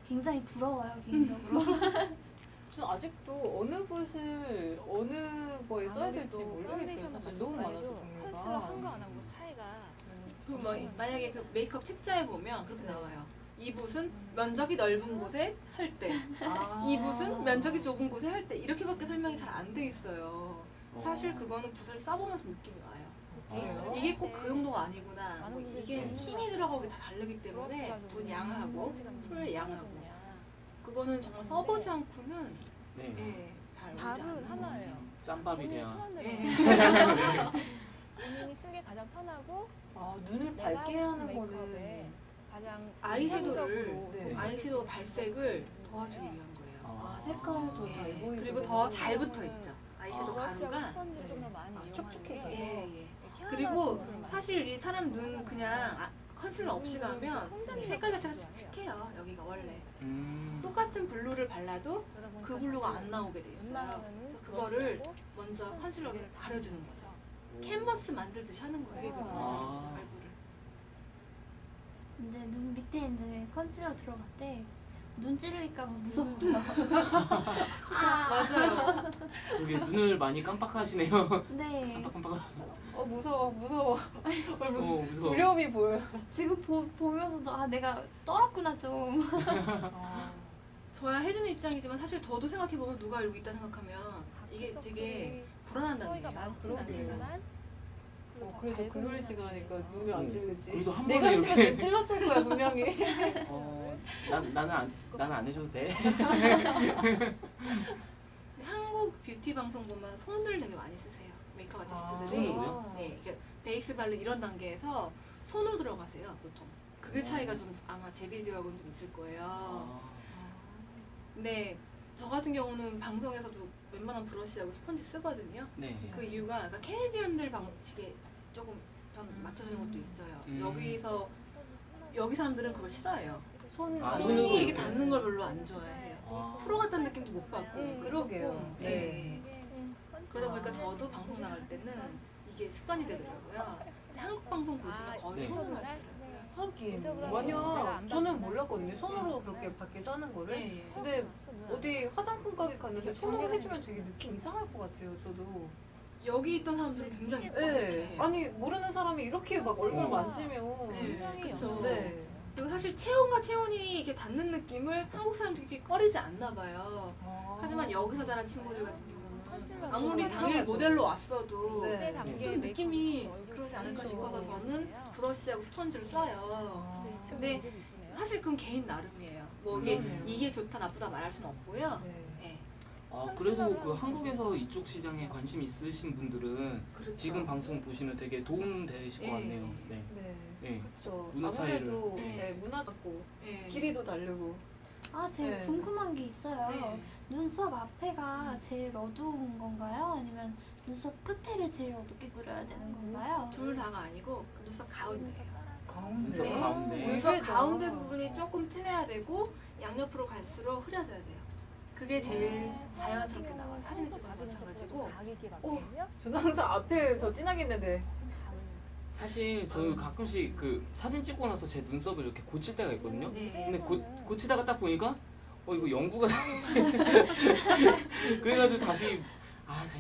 굉장히 부러워요 개인적으로. 저는 아직도 어느 붓을 어느 거에 써야 될지 모르겠어요. 사실 너무 많아서 컨실러 한 거 종류가. 안 하고 차이가 그리고 뭐 만약에 그 메이크업 책자에 보면 그렇게 나와요. 이 붓은 면적이 넓은 곳에 할 때, 아. 이 붓은 면적이 좁은 곳에 할 때 이렇게밖에 설명이 잘 안 돼 있어요. 사실 그거는 붓을 써보면서 느낌이 와요. 그래요? 이게 꼭 그 정도가 아니구나. 많은 뭐 분들이 이게 지금 힘이 들어가기 다 다르기 때문에 붓 양하고 손을 양하고 그거는 정말 써보지 않고는 네. 예, 잘 오지 답은 않는 것 하나예요. 짬밥이 본인이 돼야. 편한 대로 같아요. 본인이 쓰기 가장 편하고 아, 눈을 내가 밝게 하고 하는 싶은 거는 메이크업에 가장 아이섀도우를 이상적으로 네. 아이섀도우 발색을 도와주기 위한 거예요. 아, 색깔도 예, 잘 보이고 그리고 더 잘 붙어 있죠. 아이섀도우 브러쉬하고 가루가. 스펀지를 좀 더 네. 많이 아, 이용하는 촉촉해져서. 게 예, 예. 희한한 그리고 부분을 많이 사실 이 사람 눈 그냥 컨실러 없이 가면 이 색깔 자체가 칙칙해요. 여기가 원래 똑같은 블루를 발라도 그러다 보니까 그 블루가 자꾸 안 나오게 돼 있어요. 웬만하면은 그래서 그거를 브러쉬하고 먼저 컨실러를 스펀지 가려주는 거죠. 캔버스 만들듯이 하는 거예요. 그래서 아. 얼굴을. 근데 눈 밑에 이제 컨실러 들어갈 때 눈 찌르니까 무섭고요. 맞아요. 그게 눈을 많이 깜빡하시네요. 네. 깜빡깜빡. 무서워. 얼굴 무서워. 두려움이 보여요. 지금 보면서도 아 내가 떨었구나 좀. 저야 해주는 입장이지만 사실 저도 생각해보면 누가 이러고 있다 생각하면 이게 되게 불안한다는 차이가 얘기예요. 많지는 그러게요. 않지만 그래도 글로리 씨가 하니까 눈을 안 찔르지. 그래도 한 내가 번에 했으면 이렇게. 눈 찔렀을 거야 분명히. 나는 안 해줘도 돼. 한국 뷰티 방송 보면 손을 되게 많이 쓰세요. 메이크업 아티스트들이. 손으로요? 네, 이게 베이스 바르 이런 단계에서 손으로 들어가세요, 보통. 그게 차이가 좀 아마 제 비디오하고는 좀 있을 거예요. 근데 저 같은 경우는 방송에서도 웬만한 브러쉬하고 스펀지 쓰거든요. 네. 그 이유가 약간 캐네디언들 방식에 조금 전 맞춰주는 것도 있어요. 여기 사람들은 그걸 싫어해요. 손 아, 손이 손으로 이게 이렇게. 닿는 걸 별로 안 좋아해요. 아. 프로 같다는 느낌도 못 받고. 그러게요. 조금, 네. 예. 그러다 보니까 저도 방송 나갈 때는 이게 습관이 되더라고요. 근데 한국 방송 보시면 거의 네. 손으로 하시더라고요. 하긴 내가 마냥 안 저는 봤구나. 몰랐거든요. 손으로 그렇게 밖에서 하는 거를. 예, 예. 근데 어디 화장품 가게 갔는데 손으로 해주면 되게 느낌 이상할 것 같아요. 저도. 여기 있던 사람들은 굉장히 네. 어색해. 아니 모르는 사람이 이렇게 막 얼굴 어. 만지면. 네, 그쵸. 네. 그리고 사실 체온과 체온이 이렇게 닿는 느낌을 한국 사람들이 이렇게 꺼리지 않나 봐요. 하지만 여기서 자란 친구들 같은 경우는 아무리 좀 당일 이상하죠. 모델로 왔어도 네. 좀 느낌이 그러지 않을까 싶어서 저는 브러쉬하고 스펀지를 써요. 근데 사실 그건 개인 나름이에요. 뭐 그러네요. 이게 좋다 나쁘다 말할 수는 없고요. 네. 네. 그래도 그 한국에서 이쪽 시장에 관심 있으신 분들은 그렇죠. 지금 방송 보시면 되게 도움 되실 것 예. 같네요. 네. 네. 네. 그렇죠. 문화 차이를. 아무래도 네. 네, 문화도 있고 네. 길이도 다르고. 제가 네. 궁금한 게 있어요. 네. 눈썹 앞에가 제일 어두운 건가요? 아니면 눈썹 끝에를 제일 어둡게 그려야 되는 건가요? 둘 다가 아니고 그 눈썹 가운데예요. 가운데. 눈썹 네. 가운데. 눈썹 의외다. 가운데 부분이 조금 진해야 되고 양옆으로 갈수록 흐려져야 돼요. 그게 제일 자연스럽게 나와. 사진 찍어서 마찬가지고. 저는 항상 앞에 더 진하게 했는데. 사실 저는 가끔씩 그 사진 찍고 나서 제 눈썹을 이렇게 고칠 때가 있거든요. 네. 근데 고치다가 딱 보니까 이거 연구가 그래가지고 다시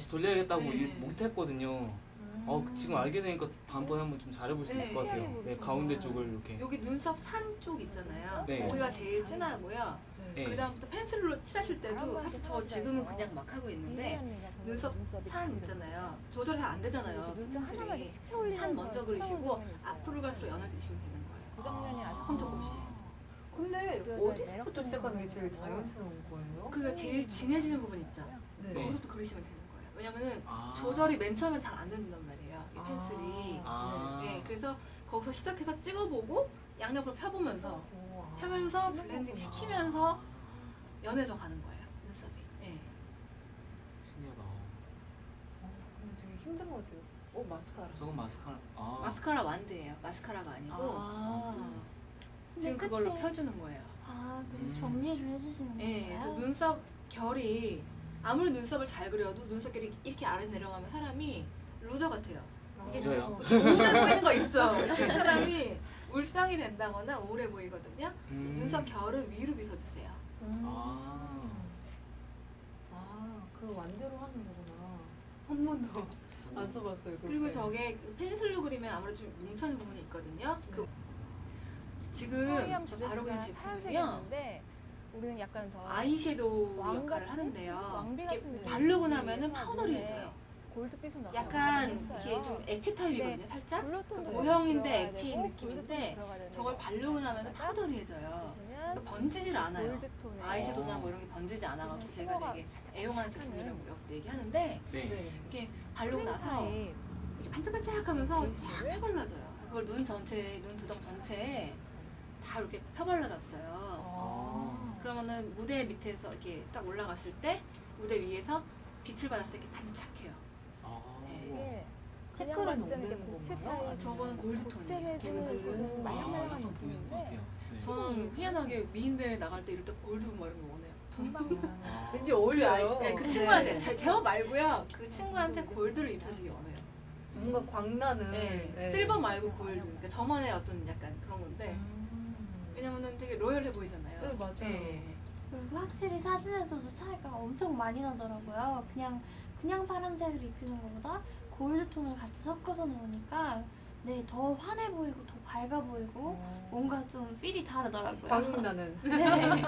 돌려야겠다고 네. 못했거든요. 지금 알게 되니까 다음번에 한번 좀 잘해볼 수 있을 것 같아요. 네, 가운데 쪽을 이렇게. 여기 눈썹 산 쪽 있잖아요. 네. 거기가 제일 진하고요. 네. 그 다음부터 펜슬로 칠하실 때도 사실 저 지금은 그냥 막 하고 있는데 눈썹 산 있잖아요. 조절이 잘 안 되잖아요. 펜슬이. 산 먼저 그리시고 앞으로 갈수록 연해지시면 되는 거예요. 조금 조금씩. 근데 어디서부터 시작하는 게 제일 자연스러운 거예요? 그게 제일 진해지는 부분 있죠. 네. 거기서부터 그리시면 되는 거예요. 왜냐면은 아. 조절이 맨 처음엔 잘 안 된단 말이에요. 이 펜슬이. 아. 네, 그래서 거기서 시작해서 찍어보고 양옆으로 펴보면서 펴면서 블렌딩 시키면서 연해져 가는 거예요. 눈썹이. 네. 신기하다. 근데 되게 힘든 것 같아요. 마스카라. 저건 마스카라. 마스카라 완드예요. 마스카라가 아니고 근데 지금 그걸로 끝에- 펴주는 거예요. 그럼 정리를 해주시는 네, 건가요? 그래서 눈썹 결이 아무리 눈썹을 잘 그려도 눈썹 결이 이렇게 아래 내려가면 사람이 루저 같아요. 루저요? 우울해 보이는 거 있죠. 그 사람이 울상이 된다거나 우울해 보이거든요. 눈썹 결은 위로 빗어주세요. 그 완대로 하는 거구나. 한 번도 안 써봤어요. 그렇게. 그리고 저게 그 펜슬로 그리면 아무래도 좀 뭉쳐있는 부분이 있거든요. 그 지금 저 바르고 있는 제품은요. 우리는 약간 더 아이섀도우 왕 역할을 같은? 하는데요. 왕비 이렇게 같은 느낌이 바르고 나면은 있는데 파우더리해져요. 골드빛은 나서 약간 했어요. 이게 좀 액체 타입이거든요. 네. 살짝 블루톤도 모형인데 들어가야 액체인 되고, 느낌인데 골드톤도 들어가야 되는 저걸 거 바르고 나면은 같아요. 파우더리해져요. 보시면 그러니까 번지질 않아요. 골드톤에 아이섀도우나 뭐 이런 게 번지지 않아가지고 네, 제가 슈거가 되게 가득 애용하는 차는 제품이라고 여기서 얘기하는데 네. 이렇게 바르고 나서 타입. 이렇게 반짝반짝하면서 쫙 베이스를 펴발라져요. 그래서 그걸 눈 전체, 눈 두덩 전체에 다 이렇게 펴발라놨어요. 그러면은 무대 밑에서 이렇게 딱 올라갔을 때 무대 위에서 빛을 받았을 때 이렇게 반짝해요. 네. 이게 색깔은 그냥 봤을 때는 없는 이게 복채 건가요? 타입. 저거는 골드톤이에요. 복채내지는 골드. 그 말랑말랑한 약간 보이는 것 느낌인데 같아요. 네. 저는 희한하게 미인 대회 나갈 때 이럴 때 골드 뭐 이런 거 원해요. 금방 왠지 어울려요. 네, 그 친구한테 제어 말고요. 그 친구한테 골드를 입혀주기 원해요. 뭔가 광나는. 네, 실버 말고 골드. 그러니까 저만의 어떤 약간 그런 건데 왜냐면은 되게 로열해 보이잖아요. 네, 맞아요. 네. 그리고 확실히 사진에서도 차이가 엄청 많이 나더라고요. 그냥 파란색을 입히는 것보다 골드 톤을 같이 섞어서 넣으니까 더 환해 보이고 더 밝아 보이고 뭔가 좀 필이 다르더라고요. 광나는. 네.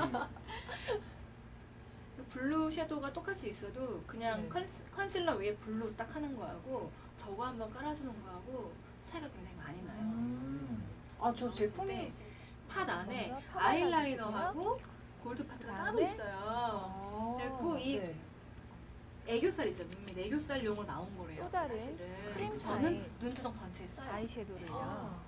그 블루 섀도우가 똑같이 있어도 그냥 네. 컨실러 위에 블루 딱 하는 거하고 저거 한번 깔아주는 거하고 차이가 굉장히 많이 나요. 저 제품이 네. 팥 안에 먼저 펴 아이라이너하고 골드 파트가 따로 그다음에 있어요. 그래갖고 이 네. 애교살 있죠, 민민 애교살용으로 나온 거래요. 또 다른 사실은. 크림 저는 타입. 눈두덩 전체에 써요. 아이섀도우를요.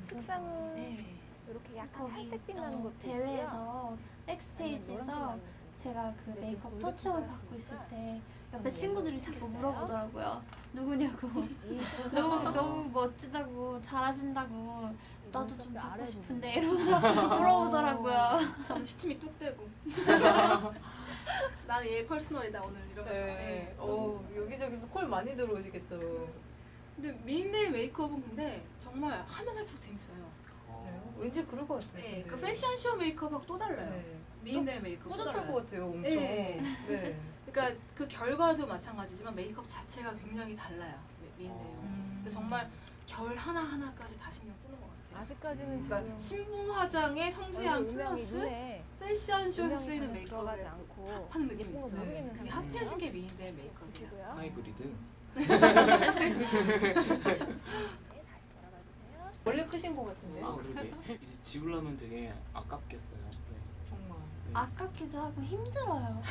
특성은 네. 이렇게 약간 거기 살색 빛나는 것도 대회에서 백스테이지에서 제가 그 네, 메이크업 지금 터치업을 골드 받고 있을 톤이라 때 옆에 친구들이 자꾸 물어보더라고요. 누구냐고. 있어요. 너무 멋지다고 잘하신다고 나도 좀 받고 아래 싶은데 이러면서 물어보더라고요. 저는 시침이 뚝 떼고. 나는 얘 퍼스널이다 오늘 이러면서. 네. 네. 여기저기서 콜 많이 들어오시겠어요. 근데 미인의 메이크업은 근데 정말 하면 할수록 재밌어요. 그래요? 왠지 그럴 것 같아요. 네, 근데. 그 패션쇼 메이크업하고 또 달라요. 네. 미인의 메이크업 또 뿌듯할 달라요. 것 같아요, 엄청. 네. 네. 그러니까 그 결과도 마찬가지지만 메이크업 자체가 굉장히 달라요. 미인대요. 근데 정말 결 하나 하나까지 다 신경 쓰는 것 같아요. 아직까지는 그러니까 지금 신부 화장의 섬세한 플러스 패션쇼에 쓰이는 메이크업에 들어가지 않고 합하는 느낌이 예쁜 거 있죠. 모르겠는 그게 상황이에요. 합해진 게 미인대의 메이크업이에요. 보시고요. 하이브리드. 네, 다시 돌아봐 주세요. 원래 크신 것 같은데. 그러게. 이제 지우려면 되게 아깝겠어요. 네. 정말. 네. 아깝기도 하고 힘들어요.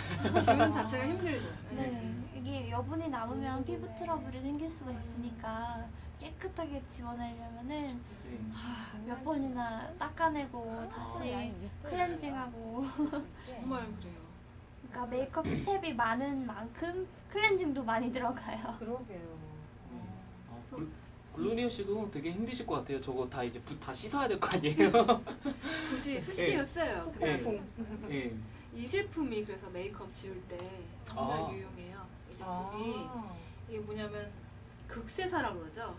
지운 자체가 힘들죠. 네, 이게 여분이 남으면 피부 트러블이 생길 수가 있으니까 깨끗하게 지워내려면은 네. 몇 번이나 닦아내고 다시 클렌징하고 정말 그래요. 그러니까 메이크업 스텝이 많은 만큼 클렌징도 많이 들어가요. 그러게요. 글로리아 씨도 되게 힘드실 것 같아요. 저거 다 이제 붓 다 씻어야 될 거 아니에요? 붓이 수시개가 써요. 근데 네. 네. 이 제품이 그래서 메이크업 지울 때 정말 아. 유용해요. 이 제품이 아. 이게 뭐냐면 극세사라고 그러죠.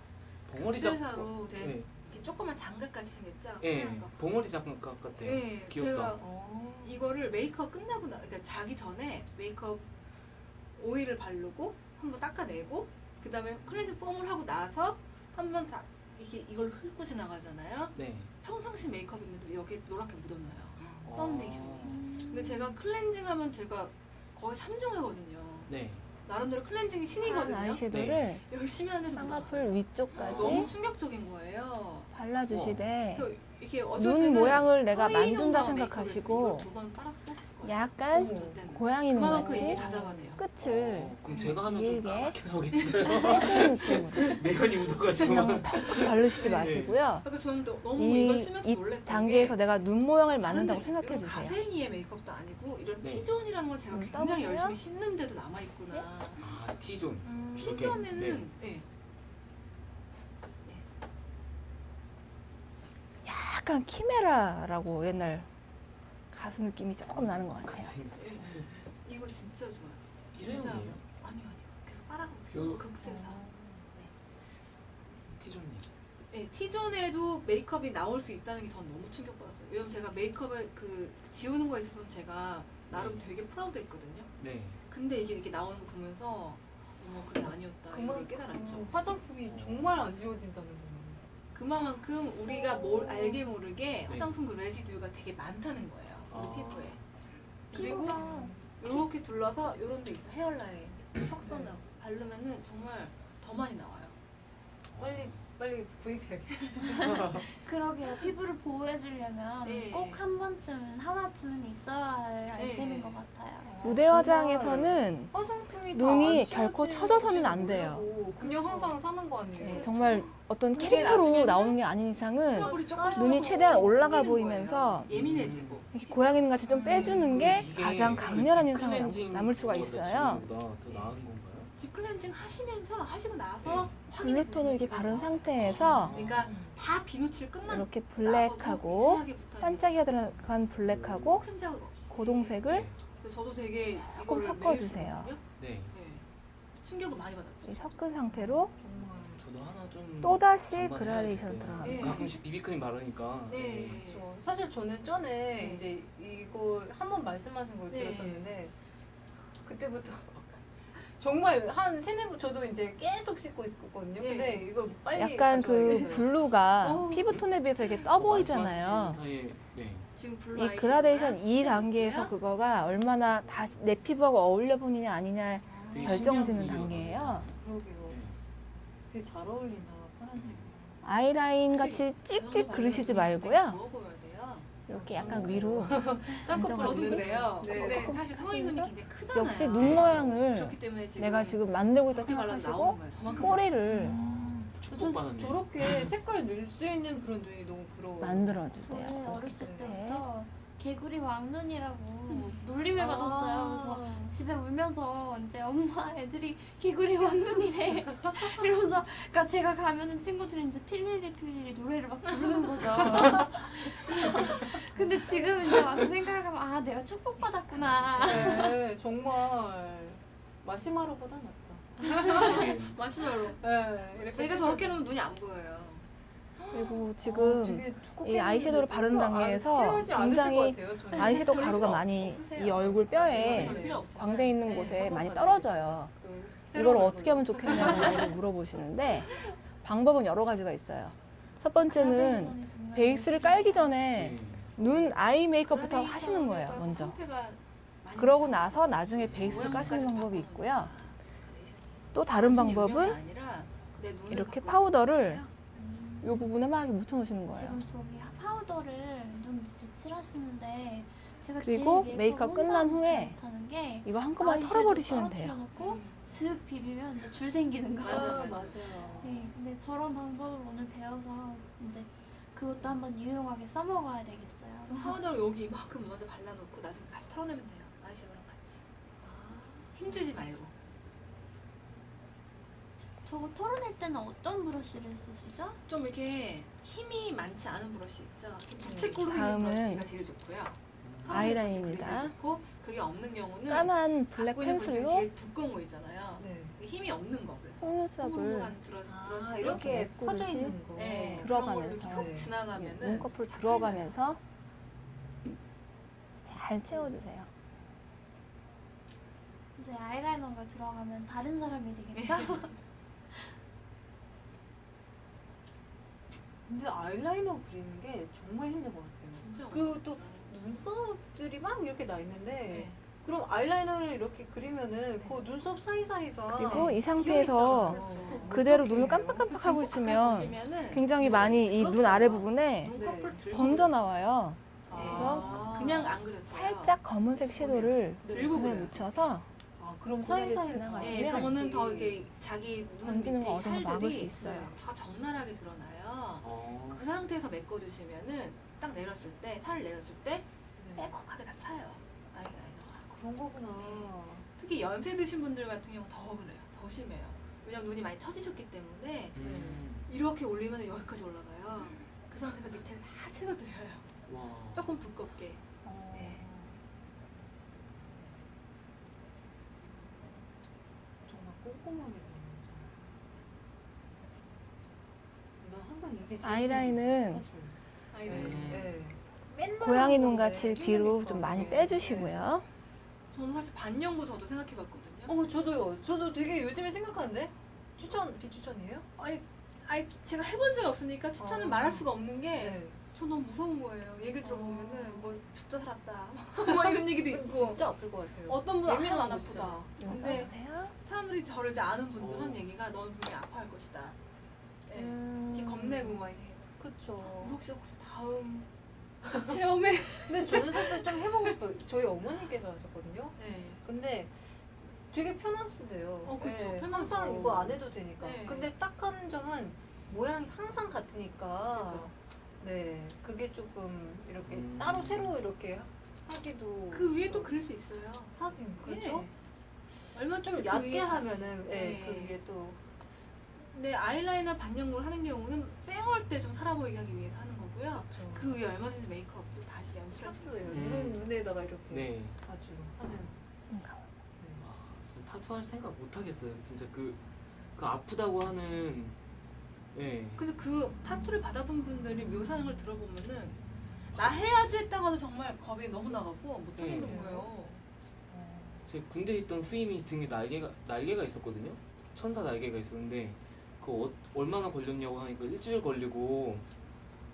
봉어리 극세사로 된 네. 이렇게 조그만 장갑같이 생겼죠. 네. 하얀 거. 봉어리 장갑 같아요. 네, 귀엽다. 제가 어. 이거를 메이크업 끝나고 그러니까 자기 전에 메이크업 오일을 바르고 한번 닦아내고 그 다음에 클렌징 폼을 하고 나서 한번 다 이렇게 이걸 훑고 지나가잖아요. 네. 평상시 메이크업인데도 여기에 노랗게 묻어나요. 어. 파운데이션이. 근데 제가 클렌징하면 제가 거의 3중 하거든요. 네. 나름대로 클렌징이 한 신이거든요. 아이섀도우를 열심히 하는데도 묻어나요. 쌍꺼풀 위쪽까지 너무 충격적인 거예요. 발라주시되 그래서 이렇게 어쩔 눈 때는 모양을 내가 서희 만든다 정도의 생각하시고 2번 빨아서 썼을 거예요. 약간 어쩔 때는. 고양이 그만큼 이게 눈같이 다 잡아내요. 끝을 그럼 제가 하면 좀 길게. 까맣게 나오겠어요. 깔끔 느낌으로 매연이 묻어가지고. 그냥 턱턱 바르시지 네. 마시고요. 그러니까 저는 또 너무 이- 이걸 쓰면서 이 놀랬던 단계에서 게 내가 눈 모양을 다른 만든다고 데 생각해 이런 주세요. 가생이의 메이크업도 아니고 이런 네. T존이라는 건 제가 굉장히 떠보세요. 열심히 씻는데도 남아있구나. 아, T존. T존에는 약간 키메라라고 옛날 가수 느낌이 조금 나는 것 같아요. 이거 진짜 좋아요. 이래요? 아니요. 계속 빨아가고 요- 있어요. 극세사. T존님. 네, T존에도 메이크업이 나올 수 있다는 게 전 너무 충격받았어요. 왜냐면 제가 메이크업을 그 지우는 거에 있어서 제가 나름 되게 프라우드했거든요. 네. 근데 이게 이렇게 나오는 거 보면서 어머 그게 아니었다 이걸 깨달았죠. 화장품이 정말 안 지워진다는 거. 그만큼 우리가 알게 모르게 화장품 그 레지듀가 되게 많다는 거예요. 우리 아. 피부에. 그리고 피부가 이렇게 둘러서 이런 데 있죠. 헤어라인, 턱선하고 바르면은 정말 더 많이 나와요. 빨리 구입해야겠다. 그러게요. 피부를 보호해주려면 네. 꼭 한 번쯤은 하나쯤은 있어야 할 아이템인 것 같아요. 무대 화장에서는 화장품이 눈이 결코 처져서는 안 돼요. 그냥 항상 사는 거 아니에요? 네, 정말 어떤 그게 캐릭터로 나중에는 나오는 게 아닌 이상은 트러블이 조금씩 눈이 조금씩 최대한 올라가 생기는 보이면서 거예요. 예민해지고. 이렇게 고양이 눈 같이 좀 빼주는 게 이게 가장 그 강렬한 딥클렌징 인상이 남을 수가 그거보다 있어요. 지금보다 더 나은 건가요? 딥클렌징 하시고 나서 블루톤을 이렇게 바른 상태에서 그러니까 다 비누칠 끝난 이렇게 나서도 블랙하고 미세하게 붙어있는 반짝이가 들어간 블랙하고 큰 자극 없이. 고동색을 그래서 저도 되게 조금 이거를 섞어주세요. 매일 쓰거든요. 네. 네. 충격을 많이 받았죠. 이 섞은 상태로 정말. 저도 하나 좀 또다시 장만해야겠어요. 그라데이션 들어갑니다. 네. 가끔씩 비비크림 바르니까. 네. 그렇죠. 사실 저는 전에 네. 이제 이거 한 번 말씀하신 걸 네. 들었었는데 그때부터 정말 한 세네 번 저도 이제 계속 씻고 있었거든요. 네. 근데 이걸 빨리 약간 그 가져와야겠어요. 블루가 피부톤에 비해서 이렇게 떠 보이잖아요. 말씀하시는 사이에, 네. 지금 블루 이 아이섀도우가 그라데이션 이 칠해볼게요. 단계에서 그거가 얼마나 다시 내 피부하고 어울려 보느냐 아니냐 되게 결정짓는 신기한 단계예요. 그러게요. 네. 되게 잘 어울린다 파란색. 아이라인 같이 찍찍 그리시지 말고요. 부어 보여야 돼요. 이렇게 약간 위로 쌍꺼풀 저도 안정을 그래요. 네. 근데 조금 사실 성인 눈이 하시면서 굉장히 크잖아요. 역시 눈 모양을 그렇기 때문에 지금 내가 지금 만들고 있다 저렇게 발라도 생각하시고 나오는 거예요. 저만큼 꼬리를 축복받았네요. 저렇게 색깔 늘 수 있는 그런 눈이 너무 부러워요. 만들어주세요. 저는 어렸을 네. 때부터 개구리 왕눈이라고 놀림을 받았어요. 그래서 집에 울면서 이제 엄마 애들이 개구리 왕눈이래 이러면서 그러니까 제가 가면은 친구들이 이제 필리리 노래를 막 부르는 거죠. 근데 지금 이제 와서 생각을 하면 아 내가 축복받았구나. 네, 정말 마시마로보다 낫다. 네. 마시멜로. 네, 이렇게 제가 저렇게 놓으면 눈이 안 보여요. 그리고 지금 되게 두껍게 이 아이섀도우를 했는데 바른 안 단계에서 필요하지 않으실 굉장히 것 같아요, 저는. 아이섀도우 별 가루가 필요 많이 없으세요. 이 얼굴 뼈에 네. 필요 없죠. 광대 있는 네, 곳에 한번 많이 만들어주세요. 떨어져요. 또 이걸 새로운 어떻게 하면 얼굴. 좋겠냐고 물어보시는데 방법은 여러 가지가 있어요. 첫 번째는 그라데이션이 정말 베이스를 깔기 전에 네. 눈 아이 메이크업부터 하시는 거예요, 그라데이션에 먼저. 따라서 상태가 많이 그러고 있어요. 나서 나중에 베이스를 모양까지 까시는 방법이 바꾸는 있고요. 거야. 또 다른 단순히 요령이 방법은 아니라 내 눈을 이렇게 바꾸는 파우더를 거예요. 이 부분에 막 묻혀 놓으시는 거예요. 지금 저기 파우더를 눈 밑에 칠하시는데 제가 그리고 제일 메이크업 끝난 후에 못하는 게 이거 한꺼번에 아이섀도우 털어버리시면 돼요. 떨어뜨려놓고 슥 비비면 이제 줄 생기는 거. 맞아. 맞아요. 네, 근데 저런 방법을 오늘 배워서 이제 그것도 한번 유용하게 써먹어야 되겠어요. 파우더를 여기 이만큼 먼저 발라놓고 나중에 다시 털어내면 돼요. 아이섀도우랑 같이. 힘주지 말고. 저거 털어낼 때는 어떤 브러쉬를 쓰시죠? 좀 이렇게 힘이 많지 않은 브러쉬 있죠? 이렇게 부채꼴로 생긴 다음은 브러쉬가 제일 좋고요. 아이라인입니다. 털어낼 브러쉬 그게 제일 좋고 그게 없는 경우는 까만 블랙 갖고 있는 브러쉬가 펜슬로 제일 두꺼운 거 있잖아요. 네. 힘이 없는 거 그래서 속눈썹을 호롱호롱한 브러쉬로 이렇게 퍼져 메꾸듯이 있는 거. 네, 들어가면서. 그런 걸로 이렇게 훅 지나가면은 눈꺼풀 들어가면서 잘 채워주세요. 이제 아이라이너가 들어가면 다른 사람이 되겠죠? 근데 아이라이너 그리는 게 정말 힘든 것 같아요. 진짜 그리고 또 눈썹들이 막 이렇게 나 있는데 네. 그럼 아이라이너를 이렇게 그리면은 그 눈썹 사이사이가 그리고 이 비어 상태에서 있잖아요. 그렇죠. 그대로 어떡해요? 눈을 깜빡깜빡하고 가까이 있으면 보시면은 굉장히 많이 이 눈 아래 부분에 눈꺼풀 들고 번져 나와요. 그래서 그냥 안 그렸어요. 살짝 검은색 섀도우를 들고 눈에 그려요. 묻혀서 아, 그럼 고데기 사이사이를 지나가시면 네, 그러면은 더 이렇게 자기 눈 번지는 밑에 거 어느 정도 막을 살들이 수 있어요. 다 적나라하게 드러나요. 어. 그 상태에서 메꿔주시면은 딱 내렸을 때 살을 내렸을 때 네. 빼곡하게 다 차요. 아이라이너가. 그런 거구나. 특히 연세 드신 분들 같은 경우 더 그래요. 더 심해요. 왜냐면 눈이 많이 처지셨기 때문에 이렇게 올리면 여기까지 올라가요. 그 상태에서 밑에를 다 채워드려요. 와. 조금 두껍게. 어. 네. 정말 꼼꼼하게 그리는 난 항상 이게 제일 아이라인은 사실. 아이라이너. 네. 맨날 고양이 하는 눈 건데 같이 뒤로 힘드니까 좀 많이 그게. 빼주시고요. 저는 사실 반영구 저도 생각해봤거든요. 저도요. 저도 되게 요즘에 생각하는데 비추천이에요? 아니 제가 해본 적이 없으니까 추천을 말할 수가 없는 게 네. 저 너무 무서운 거예요. 얘기를 들어보면은 뭐 죽다 살았다 뭐 이런 얘기도 있고 진짜 아플 것 같아요. 어떤 분은 예민한 하나도 안 곳이죠. 아프다. 눈 근데 떠보세요. 사람들이 저를 이제 아는 분들 어. 하는 얘기가 너는 분명히 아파할 것이다. 네. 음. 이렇게 겁내고 막 이렇게 그쵸. 우리 혹시 다음 체험에 근데 저는 사실 좀 해보고 싶어요. 저희 어머니께서 하셨거든요. 네. 근데 되게 편하시대요. 그쵸. 네, 편하죠. 항상 이거 안 해도 되니까. 네. 근데 딱 한 점은 모양이 항상 같으니까. 그죠. 네, 그게 조금 이렇게 음. 따로 새로 이렇게 하기도. 그 위에 또 그릴 수 있어요. 하긴 그렇죠. 예. 얼마 좀 그 얕게 위에 하면은 예, 네. 그 위에 또. 근데 아이라이너 반영구를 하는 경우는 쌩얼 때 좀 살아 보이게 하기 위해서 하는 거고요. 그 위에 얼마든지 메이크업도 다시 연출할 수 있어요. 눈에다가 이렇게 네. 아주 하는. 전 타투할 생각 못 하겠어요. 진짜 그 아프다고 하는. 네. 근데 그 타투를 받아본 분들이 묘사하는 걸 들어보면은 나 해야지 했다고 해도 정말 겁이 너무 나가고 못 하겠는 네. 거예요. 제 군대에 있던 후임이 등에 날개가 있었거든요. 천사 날개가 있었는데 그거 얼마나 걸렸냐고 하니까 일주일 걸리고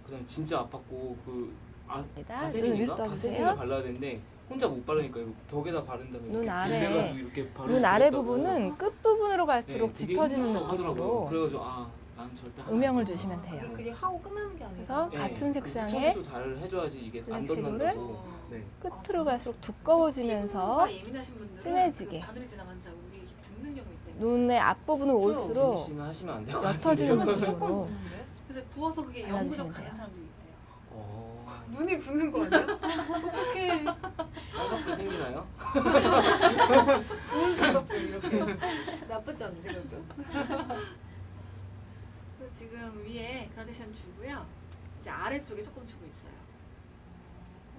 그다음 에 진짜 아팠고 그 눈 바세린인가? 위로 떠주세요. 바세린을 발라야 되는데 혼자 못 바르니까 이거 벽에다 바른 다음에 눈 이렇게 아래. 들려가지고 이렇게 바르면 눈 아래 되겠다고. 부분은 끝 부분으로 갈수록 되게 짙어지는 힘들다고 하더라고요. 느낌으로 그래가지고 난 절대 하면 음영을 안 돼. 주시면 그게 돼요. 그냥 하고 끝나는 게 아니라. 그래서 네, 같은 그 색상의 후천도 잘 해줘야지 이게 안 블랙 덧난다고. 네. 끝으로 갈수록 두꺼워지면서 피부가 예민하신 분들은 진해지게. 그 바늘이 지나간 자국이 이렇게 붓는 경우 있대요. 눈의 앞부분을 저요. 재미 올수록 씨는 하시면 안 될 것 옅어지는 같은데요. 무조건 느낌으로 붙는데? 그래서 부어서 그게 발라주시면 영구적 가는 돼요. 사람도 있대요. 눈이 붓는 거 아니야? 어떡해. 쌍꺼풀 생기나요? 부은 쌍꺼풀 이렇게. 나쁘지 않은데 그것도? 그래서 지금 위에 그라데이션 주고요. 이제 아래쪽에 조금 주고 있어요.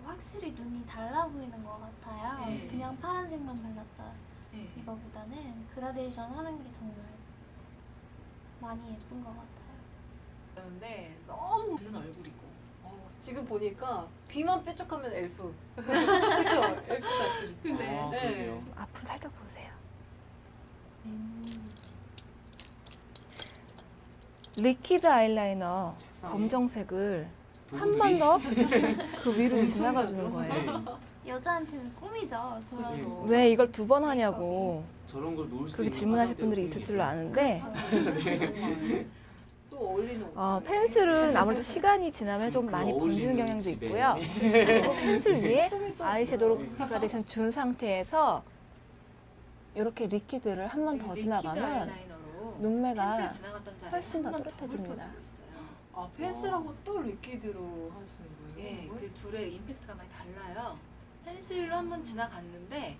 확실히 눈이 달라 보이는 것 같아요. 네. 그냥 파란색만 발랐다 네. 이거보다는 그라데이션 하는 게 정말 많이 예쁜 것 같아요. 그런데 너무 없는 얼굴이고 지금 보니까 귀만 뾰족하면 엘프. 그쵸? 엘프 같은. 근데 아, 네. 그러게요. 앞으로 살짝 보세요. 리퀴드 아이라이너 책상에 검정색을 한 도구들이- 번 더 그 위로 지나가 주는 거예요. 네. 여자한테는 꿈이죠. 저런 그쵸. 거. 왜 이걸 두 번 하냐고 저런 걸 놓을 수 그렇게 있는 질문하실 화장대가 분들이 있을 꿈이겠죠. 줄로 아는데 그렇죠. 또 어울리는 옷. 펜슬은 아무래도 시간이 지나면 좀 그 많이 어울리는 번지는 경향도 집에. 있고요. 그리고 펜슬 위에 아이섀도우 그라데이션 준 상태에서 이렇게 리퀴드를 한 번 더 리퀴드 지나가면 아이라이너로 눈매가 펜슬 지나갔던 자리에 훨씬 더 한번 또렷해집니다. 훑어주고 있어요. 아 펜슬하고 또 리퀴드로 하시는 거예요? 예, 이걸? 그 둘의 임팩트가 많이 달라요. 펜슬로 한번 지나갔는데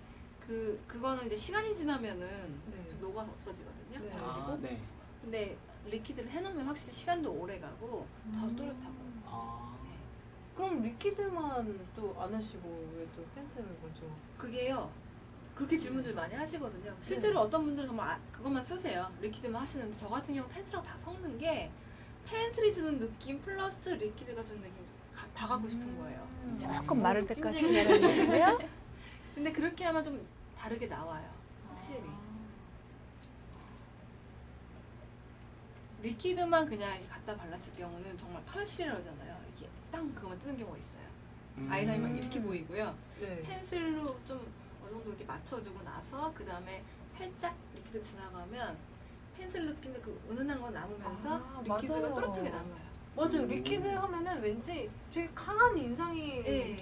그거는 이제 시간이 지나면은 네. 좀 녹아서 없어지거든요. 네. 번지고. 아, 네. 근데 리퀴드를 해놓으면 확실히 시간도 오래 가고 더 또렷하고. 아, 네. 그럼 리퀴드만 또 안 하시고 왜 또 펜슬을 먼저? 그게요. 그렇게 질문들 많이 하시거든요. 실제로 어떤 분들은 정말 그것만 쓰세요. 리퀴드만 하시는데 저 같은 경우 펜슬하고 다 섞는 게 펜슬이 주는 느낌 플러스 리퀴드가 주는 느낌 다 갖고 싶은 거예요. 조금 마를 때까지 찜질이. 기다려주시고요. 근데 그렇게 하면 좀 다르게 나와요. 확실히. 리퀴드만 그냥 이렇게 갖다 발랐을 경우는 정말 털실이라잖아요. 이렇게 땅 그거만 뜨는 경우가 있어요. 아이라인만 이렇게 보이고요. 네. 펜슬로 좀 어느 정도 이렇게 맞춰주고 나서 그 다음에 살짝 리퀴드 지나가면 펜슬 느낌의 그 은은한 건 남으면서 아, 리퀴드가 맞아요. 또렷하게 남아요. 맞아요. 리퀴드 하면은 왠지 되게 강한 인상이 예.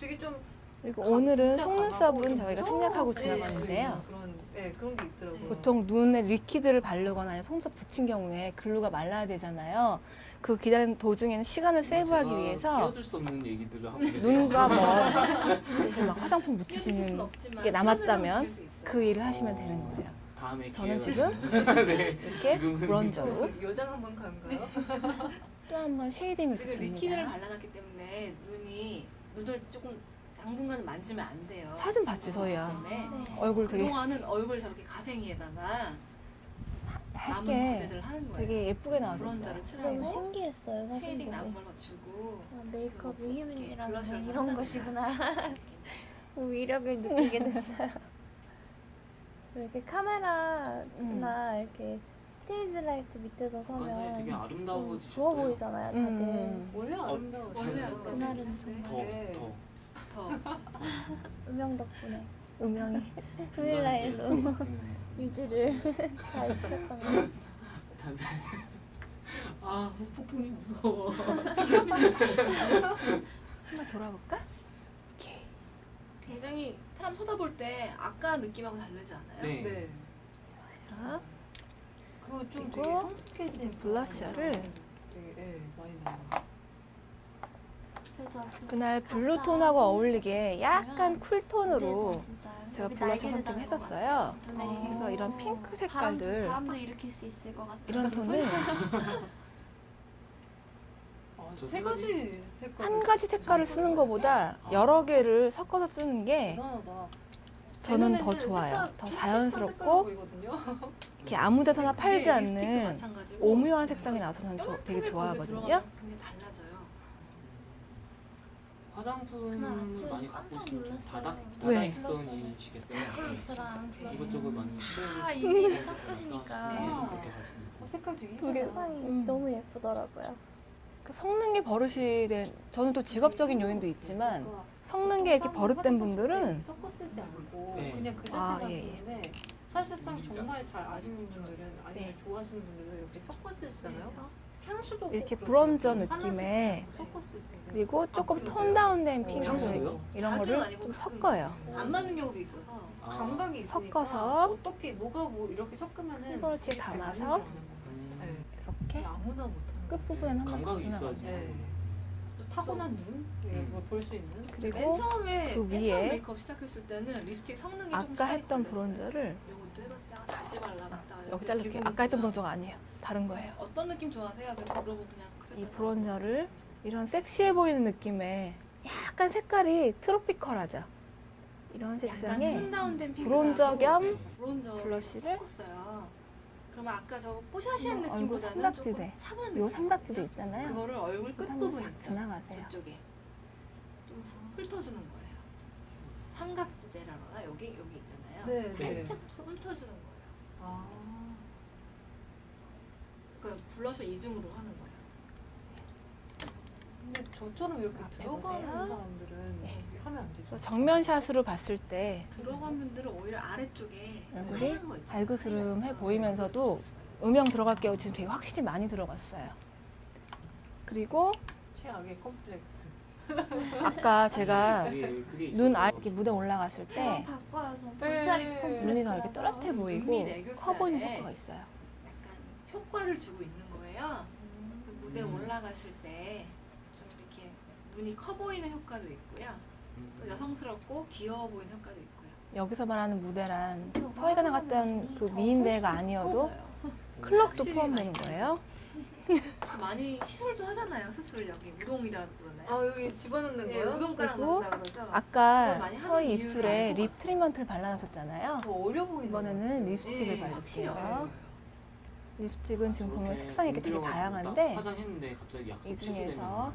되게 좀 그리고 오늘은 진짜 속눈썹은 강하고 좀 저희가 무서워 생략하고 보이는 지나갔는데요. 그런 게 있더라고요. 보통 눈에 리퀴드를 바르거나 아니면 속눈썹 붙인 경우에 글루가 말라야 되잖아요. 그 기다리는 도중에는 시간을 세이브하기 위해서 끼어들 수 없는 얘기들을 하고 계세요. 눈과 뭐 그래서 막 화장품 끼워줄 수는 묻히시는 없지만 게 남았다면 실험에서는 붙일 수 있어요. 그 일을 하시면 되는 거예요. 다음에 저는 기회가 지금 되면. 네. 이렇게 지금은 브론저로 여장 한번 간가요? 또 한 번 쉐이딩을 지금 리퀴드를 붙입니다. 발라놨기 때문에 눈을 조금 당분간은 만지면 안 돼요. 사진 봤지, 저희야. 때문에. 네. 얼굴 되게 그동안은 얼굴 저렇게 가생이에다가 남은 얇게 과제들을 하는 거예요. 되게 예쁘게 나왔어요. 브론저를 너무 칠하고 신기했어요 사실 쉐이딩 보고. 남은 걸 맞추고 아, 메이크업이 그리고 힘이라는 블러셔를 건 다 이런 한다든가. 것이구나. 위력을 느끼게 됐어요. 이렇게 카메라나 이렇게 스테이지 라이트 밑에서 약간 되게 서면 아름다워지셨어요. 좋아 보이잖아요 다들. 원래 아름다워. 원래 그날은 좀 더. 더 음영 덕분에 음영이 브이라이로 음. 유지를 잘 시켰던 거. 참. 아, 폭풍이 무서워. 한번 돌아볼까? 오케이. 굉장히 사람 쳐다볼 때 아까 느낌하고 다르지 않아요? 네. 네. 자, 그거 좀 그리고 되게 성숙해진 이제 블러셔를 되게 많이 나요. 그래서 그날 각자 블루톤하고 손을 어울리게 약간 무대에서 쿨톤으로 진짜 제가 여기 블러셔 날개를 선택을 달는 했었어요. 것 같아요. 눈에. 그래서 이런 핑크 색깔들 바람도 일으킬 수 있을 것 같아요. 이런 톤을 저 세 가지 색깔. 한 가지 색깔을 쓰는 것보다 여러 개를 섞어서 쓰는 게 대단하다. 저는 제 더 눈에는 좋아요. 색깔 더 비슷비슷한 색깔로 자연스럽고 보이거든요. 이렇게 아무 데서나 그게 팔지 립스틱도 않는 마찬가지고 오묘한 색상이 나서 저는 되게 요만큼의 거기에 좋아하거든요. 들어가면서 굉장히 달라져요. 화장품 그날 아침에 많이 갖고 깜짝 있으면 좀 놀랐어요. 왜? 다다익선이시겠어요? 플러스랑 블러셔 이것저것 많이 시도해볼 다 수 이미 있는 섞으시니까 그래서 그렇게 갈 수는 있고. 색깔 되게 두 개. 이쁘다. 너무 예쁘더라고요. 그 섞는 게 버릇이 된 저는 또 직업적인 요인도 있지만 섞는 게 이렇게 버릇된 분들은 섞어 쓰지 않고 네. 그냥 그 자체만 아, 예, 예. 쓰는데 사실상 정말 잘 아시는 분들은 아니면 네. 좋아하시는 분들은 이렇게 섞어 쓰시잖아요. 향수도 이렇게 꼭 브론저 그렇게 하나씩 느낌의 섞어 쓰시고 그리고 조금 그러세요? 톤 다운된 핑크 향수도요? 이런 자주는 거를 아니고 좀 가끔 섞어요. 안 맞는 경우도 있어서 아, 감각이 있으니까 섞어서 어떻게 뭐가 뭐 이렇게 섞으면은 한 번씩 되게 잘 담아서 맞는 줄 아는 거예요. 네. 이렇게 아무나 못하는 끝부분에는 한번 감각이 지나가요. 있어야지. 네. 또 타고난 눈 이런 걸 볼 수 있는. 맨 그리고 처음에 그 맨 위에 처음 메이크업 시작했을 때는 립스틱 섞는 게 조금 아까 시간이 했던 걸렸어요. 브론저를 요것도 해봤다가 다시 발라봤다가 여기 이렇게 자를게요. 지금은 아까 했던 그냥 브론저가 아니에요. 다른 거예요. 어떤 느낌 좋아하세요? 그냥 물어보고 그냥 그 이 색깔 브론저를 이런 섹시해 보이는 느낌의 약간 색깔이 트로피컬하죠. 이런 약간 색상의 톤 다운된 핑크 브론저 겸 브론저 블러쉬를 섞었어요. 그러면 아까 저 뽀샤시한 얼굴 느낌보다는 삼각지대. 조금 차분한 느낌. 요 삼각지대 있잖아요. 그거를 얼굴 끝 한번 부분 싹 있죠. 지나가세요. 저쪽에 좀 훑어주는 거예요. 삼각지대라거나 여기 있잖아요. 네, 네. 살짝 훑어주는 거예요. 아. 그러니까 블러셔 이중으로 하는 거예요. 근데 저처럼 이렇게 앞에 들어가는 보세요. 사람들은 네. 하면 안 되죠. 그래서 정면샷으로 봤을 때 들어간 분들은 오히려 아래쪽에 얼굴이 하얀 거 있잖아요. 발그스름해 보이면서도 음영 들어갈게요. 지금 되게 확실히 많이 들어갔어요. 그리고 최악의 컴플렉스. 아까 제가 그게 눈 있어요. 아예 이렇게 무대 올라갔을 때 바꿔요. 저 볼살이 네. 컴플렉스라서. 눈이 더 이렇게 또렷해 보이고 눈밑 애교살에 커 보이는 효과가 있어요. 약간 효과를 주고 있는 거예요. 그 무대 음. 올라갔을 때 좀 이렇게 눈이 커 보이는 효과도 있고요. 또 여성스럽고 귀여워 보이는 효과도 있고요. 여기서 말하는 무대란 저 서희가 화장하면 나갔던 눈이 그 더 미인대가 훨씬 아니어도 커져요. 클럽도 확실히 포함되는 많이 거예요. 많이 시술도 하잖아요. 수술 여기 우동이라고 그러나요? 아 여기 집어넣는 예, 거요? 우동가락 그리고 넣는다 그러죠. 아까 그걸 많이 하는 서희 이유를 입술에 알고 립 트리먼트를 발라놨었잖아요. 더 어려 보이는 이번에는 것 립스틱을 예, 확실히 발랐어요. 어려워요. 립스틱은 지금 보면 저렇게 색상이 이렇게 되게 눈 들어가지고 다양한데 딱 화장했는데 갑자기 약속 이 중에서 취소되면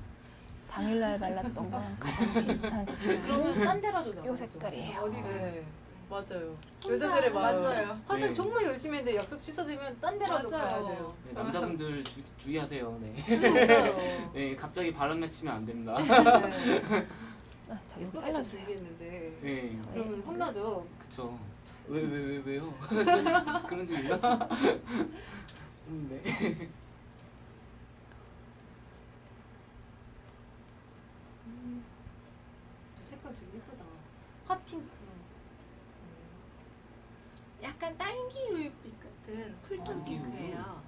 당일날 발랐던 거랑 가장 비슷한 색깔. 그러면 딴 데라도 나가죠. 요 색깔이에요. 어디? 네. 맞아요. 혼자 여자들의 마음. 맞아요. 화장 네. 정말 열심히 했는데 약속 취소되면 딴 데라도 가야 돼요. 네, 남자분들 주의하세요. 네. 맞아요. 네, 갑자기 바람 맺히면 안 됩니다. 네. 아, 저 이거 예쁘게 잘라주세요. 준비했는데 네, 그러면 혼나죠. 그쵸. 왜요? 그런 적 있나? 네. 저 색깔 되게 예쁘다. 핫핑크. 약간 딸기 우유빛 같은 쿨톤 딸기 핑크예요.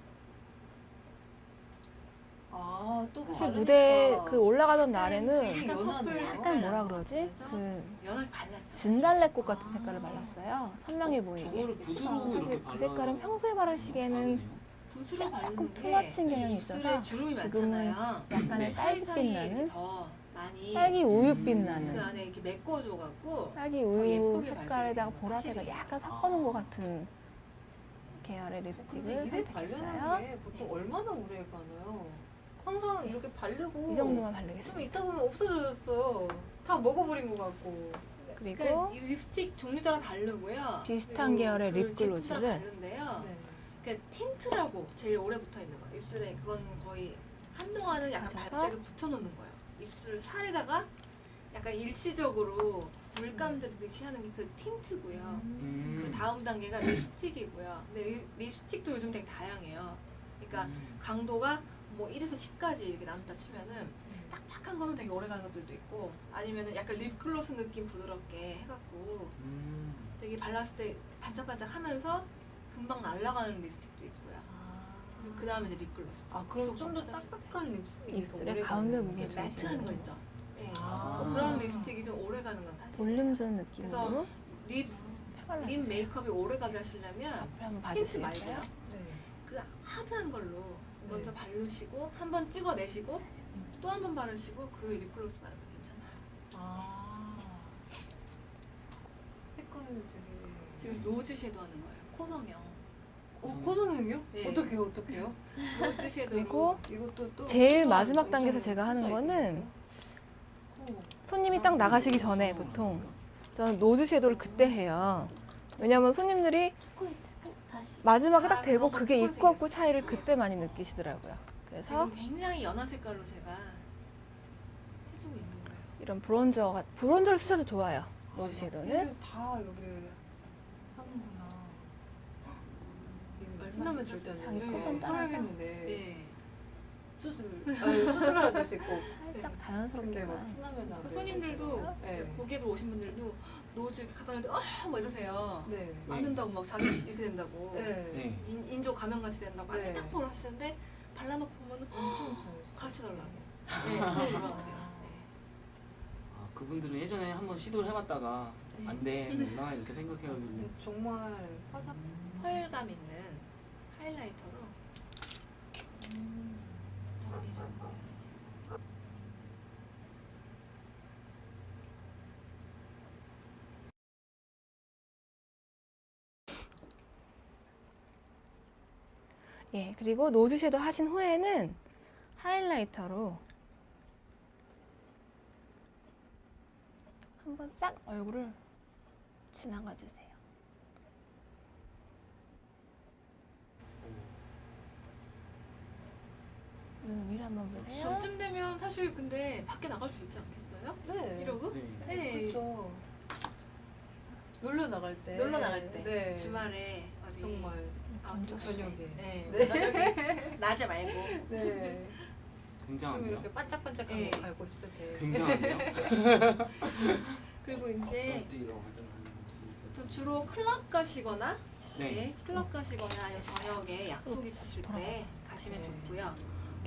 아, 또 사실 바르니까 무대 그 올라가던 약간 날에는 약간 연하네요. 색깔 뭐라 그러지? 그래서 그 연하게 발랐죠. 진달래꽃 같은 아. 색깔을 발랐어요. 선명해 보이게. 저거를 붓으로 사실 이렇게 그 색깔은 평소에 바르시기에는 붓으로 바르는 조금 게 투머치인 경향이 입술에 있어서 주름이 지금은 많잖아요. 약간의 네. 딸기빛 사이사이에 나는 더 많이 딸기 우유빛 그 그 나는 안에 이렇게 메꿔줘갖고 딸기 더 우유 예쁘게 색깔에다가 발색이 보라색을 사실이에요. 약간 섞어놓은 것 같은 계열의 립스틱을 근데 입에 바르는 선택했어요. 게 보통 얼마나 오래 가나요? 항상 이렇게 바르고 이 정도만 좀 바르겠습니다. 있다 보면 없어졌어. 다 먹어버린 것 같고. 그리고 그러니까 이 립스틱 종류 따라 다르고요. 비슷한 그리고 계열의 그 립글로즈를 제품 따라 다른데요. 네. 그러니까 틴트라고 제일 오래 붙어 있는 거예요. 입술에 그건 거의 한동안은 약간 맞아서? 발색을 붙여놓는 거예요. 입술 살에다가 약간 일시적으로 물감 들듯이 하는 게 그 틴트고요. 그 다음 단계가 립스틱이고요. 근데 립스틱도 요즘 되게 다양해요. 그러니까 강도가 뭐 1에서 10까지 이렇게 나눈다 치면은 딱딱한 거는 되게 오래 가는 것들도 있고 아니면은 약간 립글로스 느낌 부드럽게 해갖고 되게 발랐을 때 반짝반짝 하면서 금방 날아가는 립스틱도 있고요. 그 다음에 이제 립글로스. 아 그럼 좀 더 지속적으로 발랐을 때. 딱딱한 립스틱이 입술에 오래 가운데 가는 부분 이렇게 매트한 거 있죠. 네. 아. 그런 립스틱이 좀 오래 가는 건 사실. 볼륨 준 느낌으로 립 펴발라주세요. 메이크업이 오래 가게 하시려면 앞을 한번 틴트 봐주실까요? 말고요. 네. 그 하드한 걸로 먼저 네. 바르시고 한 번 찍어내시고 또 한 번 바르시고 그 립글로스 바르면 괜찮아요. 아. 색깔은 되게. 지금 로즈 섀도우 하는 거예요. 코성형. 고성형이요? 네. 어떻게요? 로즈 섀도우. 그리고 이것도 또 제일 또한 마지막 엄청 단계에서 제가 하는 수가 거는 있거든요. 손님이 딱 나가시기 전에 보통 저는 노즈 섀도우를 그때 해요. 왜냐면 손님들이 초콜릿 다시. 마지막에 딱 아, 되고 그런 거 그게 초콜릿 있고 없고 얘기했어요. 차이를 그때 많이 느끼시더라고요. 그래서 지금 굉장히 연한 색깔로 제가 해주고 있는 거예요. 이런 브론저를 쓰셔도 좋아요. 노즈 섀도우는 얘를 다 여기 하는구나. 티나면 줄 때는 자기 코선 따라서? 성형했는데 네. 수술하듯이 꼭. 살짝 근데 자연스럽게만 막 티나면 안 그 돼. 손님들도 네. 고객으로 오신 분들도 노즈 이렇게 갖다 놨는데 뭐 이러세요. 네. 맞는다고 막 자기 이렇게 된다고. 네. 네. 인조 감염같이 된다고 막 네. 딱 보러 하시는데 발라놓고 보면은 엄청 잘. 가르쳐달라고. 네, 그거 올라가세요. 아, 그분들은 예전에 한번 시도를 해봤다가 네. 안 되는구나 이렇게 생각해가지고 근데 정말 화장. 펄감 있는 하이라이터로 정리해주는 거예요. 이제. 예, 그리고 노즈 섀도우 하신 후에는 하이라이터로 한번 싹 얼굴을 지나가 주세요. 눈 위로 한번 보세요. 저쯤 되면 사실 근데 밖에 나갈 수 있지 않겠어요? 네. 이러고? 네. 네. 그렇죠. 놀러 나갈 때. 놀러 나갈 때 네. 주말에 어디 정말 저녁에. 네. 저녁에 낮에 말고. 네. 좀 굉장한데요? 이렇게 반짝반짝한 네. 거 갈고 싶을 때. 굉장한데요? 그리고 이제 좀 주로 클럽 가시거나 네, 클럽 가시거나 아니면 저녁에 약속 있으실 때 가시면 네. 좋고요.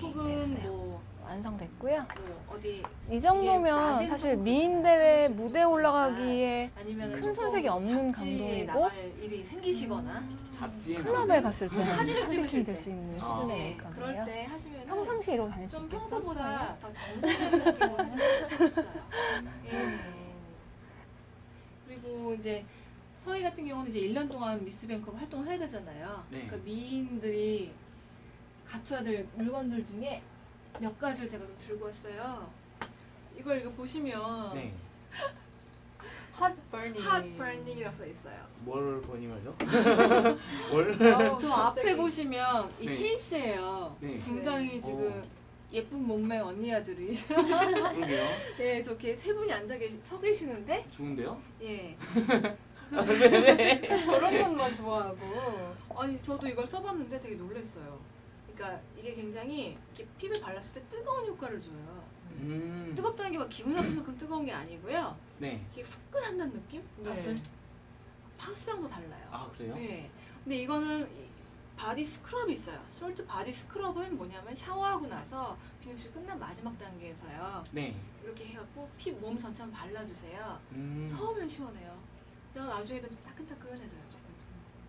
혹은 뭐 완성됐고요. 어디 이 정도면 낮에는 사실 조금 미인 그렇잖아요. 대회 사실 무대 좀 올라가기에 아니면 큰 손색이 없는 잡지에 감동이고 나갈 일이 생기시거나 잡지에 클럽에 갔을 때 사진을 찍으실 때. 될수 있는 아. 네, 수준이니까요. 그럴 때 하시면 평상시 이러고 다닐 수 좀 있겠어? 평소보다 더 정돈된 느낌으로 하실 수 있어요. 예. 그리고 이제 서희 같은 경우는 이제 1년 동안 미스 뱅크로 활동을 해야 되잖아요. 네. 그러니까 미인들이 갖춰야 될 물건들 중에 몇 가지를 제가 좀 들고 왔어요. 이거 보시면 네. 핫 버닝. 핫 버닝이라고 써 있어요. 뭘 버닝하죠? 뭘? 좀 앞에 보시면 이 네. 케이스예요. 네. 굉장히 네. 지금 예쁜 몸매 언니아들이 그러게요. 예, 저렇게 세 분이 서 계시는데 좋은데요? 예. 저런 것만 좋아하고. 아니 저도 이걸 써봤는데 되게 놀랐어요. 그러니까 이게 굉장히 이렇게 피부에 발랐을 때 뜨거운 효과를 줘요. 뜨겁다는 게 막 기분 나쁜 만큼 뜨거운 게 아니고요. 네. 이게 후끈한다는 느낌? 네. 파스? 파스랑도 달라요. 아 그래요? 네. 근데 이거는 바디 스크럽이 있어요. 솔트 바디 스크럽은 뭐냐면 샤워하고 나서 비누칠 끝난 마지막 단계에서요. 네. 이렇게 해갖고 몸 전체 한번 발라주세요. 음. 처음엔 시원해요. 내가 나중에 좀 따끈따끈해져요. 조금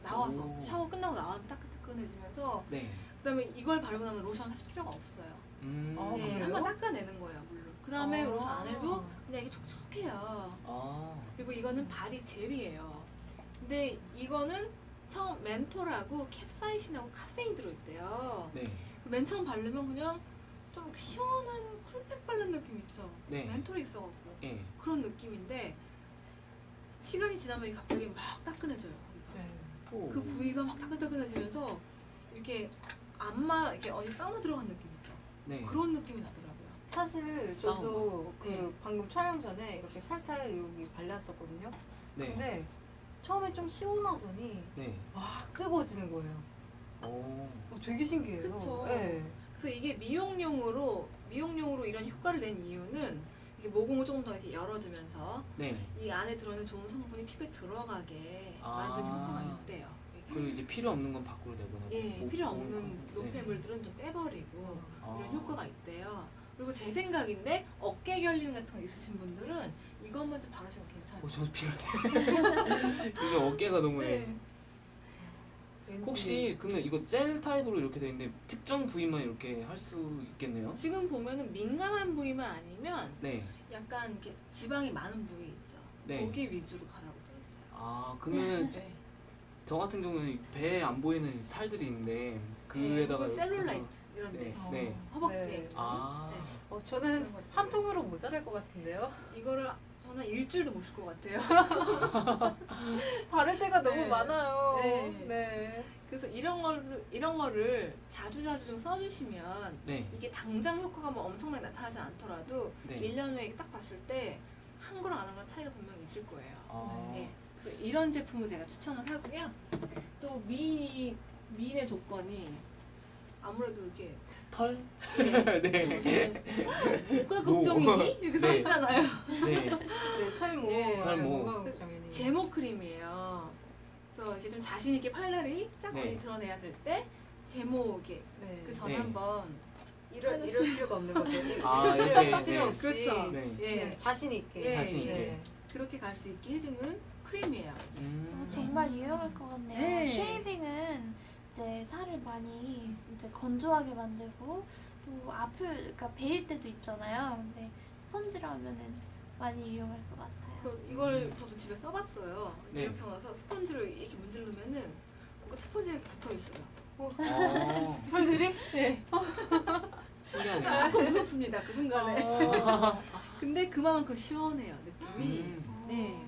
나와서 오. 샤워 끝나고 나와서 따끈따끈해지면서 네. 그다음에 이걸 바르고 나면 로션 하실 필요가 없어요. 아, 네, 그래요? 한번 닦아내는 거예요, 물로. 그다음에 아. 로션 안 해도 그냥 이게 촉촉해요. 아. 그리고 이거는 바디 젤이에요. 근데 이거는 처음 멘톨하고 캡사이신하고 카페인 들어있대요. 네. 맨 처음 바르면 그냥 좀 이렇게 시원한 쿨팩 바른 느낌 있죠. 네. 멘톨이 있어갖고 예. 그런 느낌인데 시간이 지나면 갑자기 막 따끈해져요. 네. 오. 그 부위가 막 따끈따끈해지면서 이렇게 이렇게 어디 사우나 들어간 느낌 있죠. 네. 그런 느낌이 나더라고요. 사실 저도 그 네. 방금 촬영 전에 이렇게 살짝 여기 발랐었거든요. 네. 근데 처음에 좀 시원하더니 네. 막 뜨거워지는 거예요. 오. 되게 신기해요. 그쵸. 네. 그래서 이게 미용용으로 이런 효과를 낸 이유는 이게 모공을 조금 더 이렇게 열어주면서 네. 이 안에 들어있는 좋은 성분이 피부에 들어가게 아. 만드는 효과가 있대요. 이게. 그리고 이제 필요 없는 건 밖으로 내보내고. 예, 필요 없는 네. 노폐물들은 좀 빼버리고 아. 이런 효과가 있대요. 그리고 제 생각인데 어깨 결림 같은 거 있으신 분들은 이거 한번 좀 바르시면 괜찮아요. 저도 필요해. 요즘 어깨가 너무 해. 네. 왠지 혹시 그러면 이거 젤 타입으로 이렇게 돼 있는데 특정 부위만 이렇게 할 수 있겠네요? 지금 보면은 민감한 부위만 아니면 네. 약간 이렇게 지방이 많은 부위 있죠. 네. 거기 위주로 가라고 돼 있어요. 아 그러면 네. 저 같은 경우는 배에 안 보이는 살들이 있는데 그에다가 혹은 이렇게 셀룰라이트 해서- 이런데 네. 어. 네. 허벅지에 네. 아. 저는 한 통으로 모자랄 것 같은데요. 이거를 저는 일주일도 못 쓸 것 같아요. 바를 때가 너무 네. 많아요. 네. 네. 그래서 이런 거를 자주 좀 써주시면 네. 이게 당장 효과가 뭐 엄청나게 나타나지 않더라도 네. 1년 후에 딱 봤을 때 한 거랑 안 한 거랑 차이가 분명히 있을 거예요. 아. 네. 그래서 이런 제품을 제가 추천을 하고요. 또 미인의 조건이 아무래도 이렇게 털? 네. 네. 뭐가 걱정이니? 이렇게 써 네. 있잖아요. 네. 네, 탈모. 네. 탈모. 뭐가 걱정이니? 제모 크림이에요. 그래서 이렇게 좀 자신 있게 팔다리 쫙 네. 많이 드러내야 될 때 제모 이렇게 네. 그 전에 네. 한번 이럴 필요가 없는 거죠. 아, 이럴 이렇게, 필요 네. 없이 그렇죠. 네. 예. 네, 자신 있게. 네. 자신 있게. 네. 그렇게 갈 수 있게 해주는 크림이에요. 정말 유용할 것 같네요. 네. 쉐이빙은 이제 살을 많이 이제 건조하게 만들고 또 그러니까 베일 때도 있잖아요. 근데 스펀지로 하면은 많이 유용할 것 같아요. 그래서 이걸 저도 집에 써봤어요. 네. 이렇게 와서 스펀지로 이렇게 문지르면은 뭔가 스펀지가 이렇게 붙어 있어요. 아, 털들이? 네. 신기하네요. 조금 무섭습니다. 그 순간에. 어. 근데 그만큼 시원해요 느낌이. 네.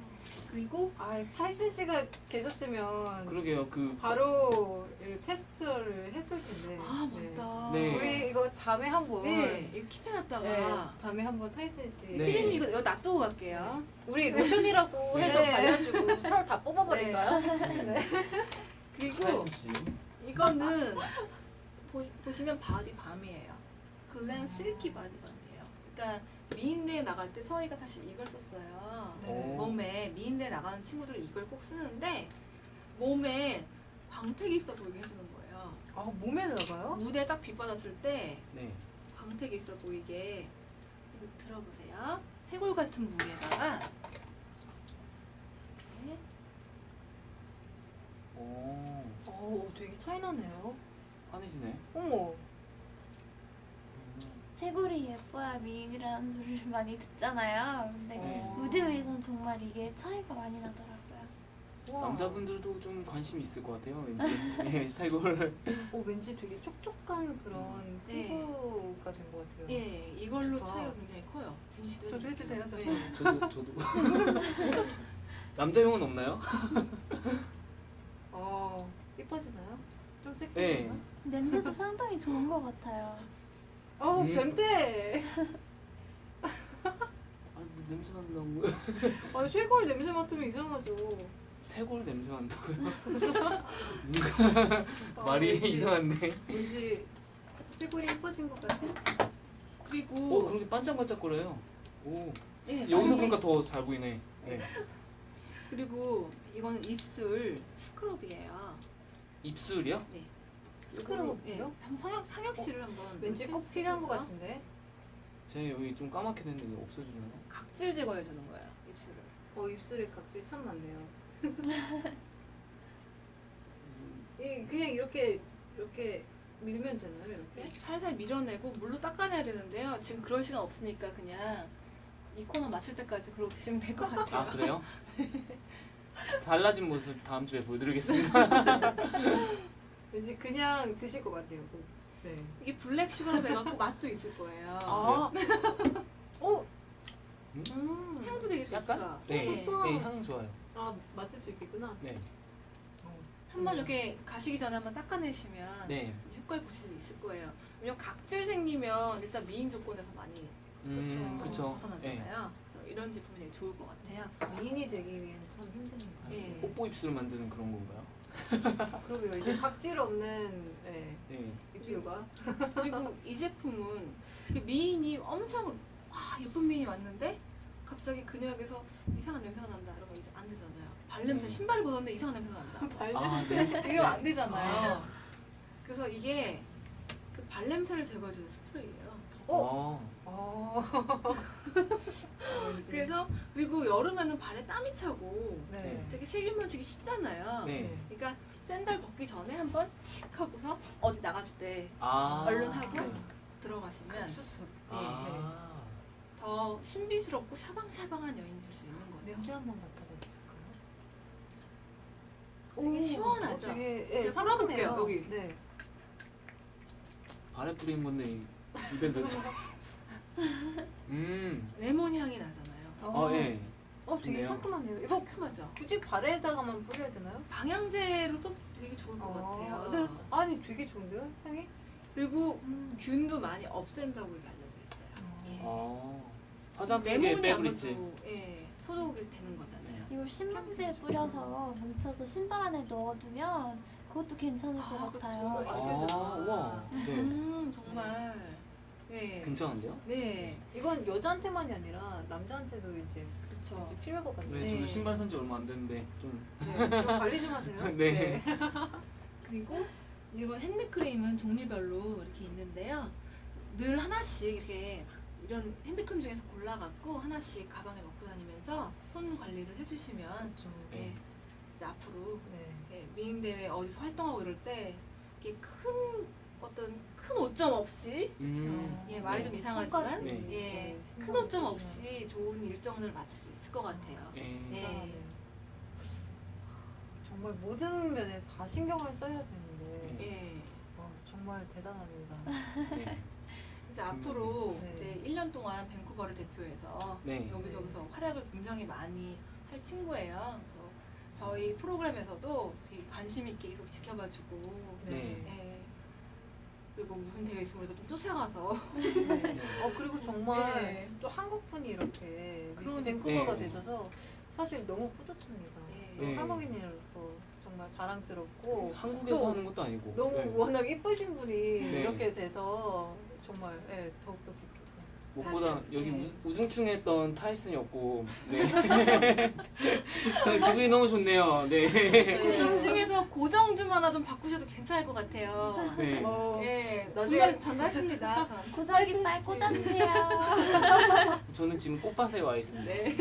그리고 타이슨 씨가 계셨으면 그러게요. 그 바로 이 테스트를 했을 텐데. 아 맞다. 네. 우리 이거 다음에 한번. 네. 이거 킵해놨다가. 다음에 한번 타이슨 씨. 네. 피디님 이거 여기 놔두고 갈게요. 우리 로션이라고 네. 해서 발라주고 털 다 뽑아버릴까요? 그리고 하이수씨. 이거는 보시면 바디 밤이에요. 글램 실키 바디 밤이에요. 그러니까 미인대에 나갈 때 서희가 사실 이걸 썼어요. 네. 몸에 미인대에 나가는 친구들은 이걸 꼭 쓰는데 몸에 광택이 있어 보이게 해주는 거예요. 아 몸에 나가요? 무대에 딱 빛받았을 때 네. 광택이 있어 보이게 이거 들어보세요. 쇄골 같은 무게다가 네. 오. 되게 차이나네요. 환해지네. 어머. 쇄골이 예뻐야 미인이라는 소리를 많이 듣잖아요. 근데 어. 무대 위에선 정말 이게 차이가 많이 나더라고요. 우와. 남자분들도 좀 관심이 있을 것 같아요. 왠지 네, 쇄골. 왠지 되게 촉촉한 그런 네. 피부가 된 것 같아요. 예, 이걸로 좋다. 차이가 굉장히 커요. 진 씨도 저도 해주세요, 저도. 네. 저도. 남자용은 없나요? 예뻐지나요? 좀 네. 섹시해지나? 냄새도 상당히 좋은 것 같아요. 변태! 아, 냄새 난다고. 쇄골 냄새 맡으면 이상하죠. 쇄골 냄새 난다고요? 왠지- 말이 이상한데. 왠지 쇄골이 예뻐진 것 같아. 그리고 그렇게 반짝반짝거려요. 오. 예, 여기서 아니, 보니까 더 잘 보이네. 네. 그리고 이거는 입술 스크럽이에요. 입술이요? 네. 스크럽이요? 예, 한번 상혁 씨를 한번 왠지 꼭 테스트 필요한 것 해보죠. 같은데. 제 여기 좀 까맣게 됐는데 이거 없어지려나? 각질 제거해 주는 거예요, 입술을. 입술에 각질 참 많네요. 그냥 이렇게 밀면 되나요? 이렇게? 살살 밀어내고 물로 닦아내야 되는데요. 지금 그럴 시간 없으니까 그냥 이 코너 마칠 때까지 그러고 계시면 될 것 같아요. 아 그래요? 달라진 모습 다음 주에 보여드리겠습니다. 왠지 그냥 드실 것 같아요. 네. 이게 블랙 슈가로 돼갖고 맛도 있을 거예요. 향도 되게 좋죠. 약간? 네. 좋다. 네, 향 좋아요. 맡을 수 있겠구나. 네. 한번 이렇게 가시기 전에 한번 닦아내시면 네. 효과를 보실 수 있을 거예요. 왜냐면 각질 생기면 일단 미인 조건에서 많이 그쵸. 벗어나잖아요. 그래서 이런 제품이 되게 좋을 것 같아요. 미인이 되기 위해는 참 힘듭니다. 예. 뽀뽀 입술을 만드는 그런 건가요? 그러게요. 이제 각질 없는 네. 입술과 그리고 이 제품은 그 미인이 엄청 예쁜 미인이 왔는데 갑자기 그녀에게서 이상한 냄새가 난다 이러면 이제 안 되잖아요. 발냄새 신발을 벗었는데 이상한 냄새가 난다. 아, 네. 이러면 안 되잖아요. 그래서 이게 그 발냄새를 제거해주는 스프레이예요. 그래서 그리고 여름에는 발에 땀이 차고 네. 되게 세균 번지기 쉽잖아요. 네. 그러니까 샌들 벗기 전에 한번 칙 하고서 어디 나갔을 때 아. 얼른 하고 네. 들어가시면 수습. 아. 더 신비스럽고 샤방샤방한 여인이 될 수 있는 거죠. 냄새 한번 맡아봐도 될까요? 되게 시원하죠? 되게 제가 상큼해요. 뿌려볼게요, 여기. 네. 발에 뿌리는 건데 입에 넣자. 레몬 향이 나잖아요. 예. 되게 좋네요. 상큼하네요. 이거 상큼하죠? 굳이 발에다가만 뿌려야 되나요? 방향제로 써도 되게 좋을 것 같아요. 네, 아니 되게 좋은데요, 향이? 그리고 균도 많이 없앤다고 이게 알려져 있어요. 예. 화장품에 레몬이 페브리즈. 아무래도 소독이 되는 거잖아요. 이걸 신문지에 뿌려서 뭉쳐서 신발 안에 넣어두면 그것도 괜찮을 것 그것도 같아요. 좋은 거 같아요. 우와. 네. 정말. 네. 괜찮은데요? 네. 이건 여자한테만이 아니라 남자한테도 이제 그렇죠. 왠지 필요할 것 같네요. 네, 네. 저도 신발 산지 얼마 안 됐는데 좀. 좀 관리 좀 하세요. 네. 그리고 이런 핸드크림은 종류별로 이렇게 있는데요. 늘 하나씩 이렇게 이런 핸드크림 중에서 골라갖고 하나씩 가방에 넣고 다니면서 손 관리를 해주시면 좀, 예, 이제 앞으로 네. 미인 대회 어디서 활동하고 이럴 때 이렇게 큰 오점 없이 말이 좀 이상하지만 손까지. 예, 네, 큰 오점 없이 좋은 일정을 맞출 수 있을 것 같아요. 네. 네. 정말 모든 면에서 다 신경을 써야 되는데 예. 정말 대단합니다. 네. 이제 앞으로 네. 이제 1년 동안 밴쿠버를 대표해서 네. 여기저기서 활약을 굉장히 많이 할 친구예요. 그래서 저희 프로그램에서도 되게 관심 있게 계속 지켜봐주고, 네. 예. 그리고 무슨 대회 있으면 우리가 좀 쫓아가서 네. 그리고 정말 네. 또 한국분이 이렇게 미스 그러니까. 밴쿠버가 네. 되셔서 사실 너무 뿌듯합니다. 네. 또 네. 한국인으로서 정말 자랑스럽고 한국에서 또 하는 것도 아니고. 너무 네. 워낙 이쁘신 분이 네. 이렇게 돼서 정말 예, 더욱더 기쁘고 무엇보다 사실, 여기 네. 우중충해 했던 타이슨이었고, 네. 저는 기분이 너무 좋네요. 네. 그 층에서 고정좀 하나 좀 바꾸셔도 괜찮을 것 같아요. 네. 예, 나중에 나중에 전달하십니다. 전. 고정기 빨 꽂아주세요. 저는 지금 꽃밭에 와 있습니다. 네. 네,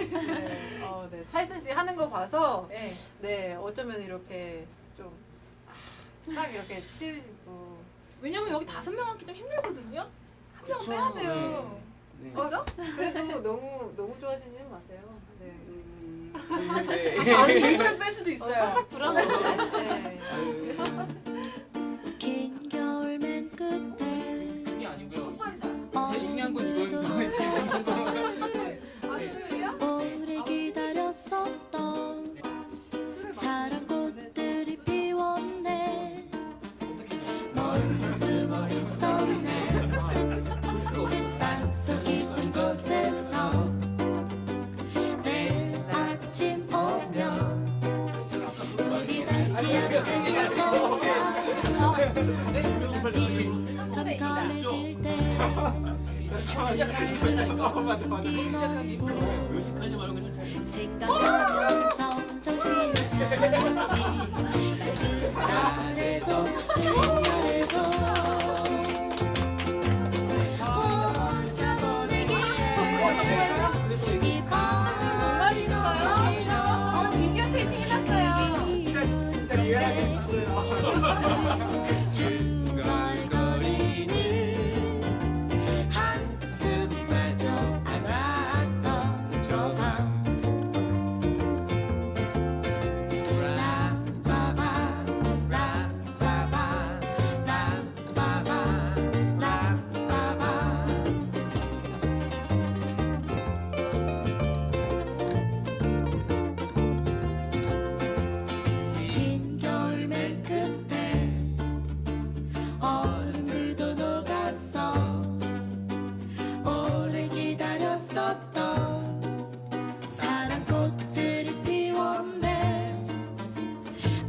네. 타이슨 씨 하는 거 봐서 네. 네 어쩌면 이렇게 좀 딱 이렇게 치우시고 왜냐면 여기 5명 하기 좀 힘들거든요. 한 명 그쵸, 빼야 돼요. 네. 그죠? 그래도 너무 좋아하시지 마세요. 네. 네. 아니 일부러 뺄 수도 있어요. 살짝 불안한데. 네. 긴 겨울 맨 끝에 그게 아니고요. 어, 제일 중요한 건 이거예요. 아 술이요? 오래 기다렸었던 사랑꽃들이 피웠네. 멀리 숨어 있었네. 땅속 깊은 곳에서 내일 아침 오면 우리 다시 한번 깜깜해질 때 생각하면서 정신을 차리지 날에도 그날에도 혼자 보내기에 이 밤이 비디오 테이프 해놨어요. 진짜 중얼거리는 한숨마저 안 왔던 저 밤 람바바 람바바 람바바 람바바 긴 겨울 맨 끝에 얼음들도 녹았어 오래 기다렸었던 사랑꽃들이 피웠네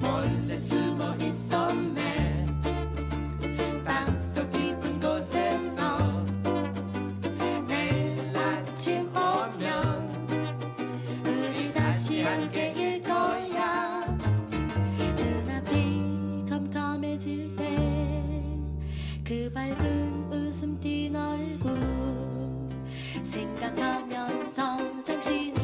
몰래 숨어 있었네 땅속 깊은 곳에서 내일 아침 오면 우리 다시 함께일 거야 눈앞이 깜깜해질 때 그 밝은 웃음 띤 얼굴 생각하면서 정신을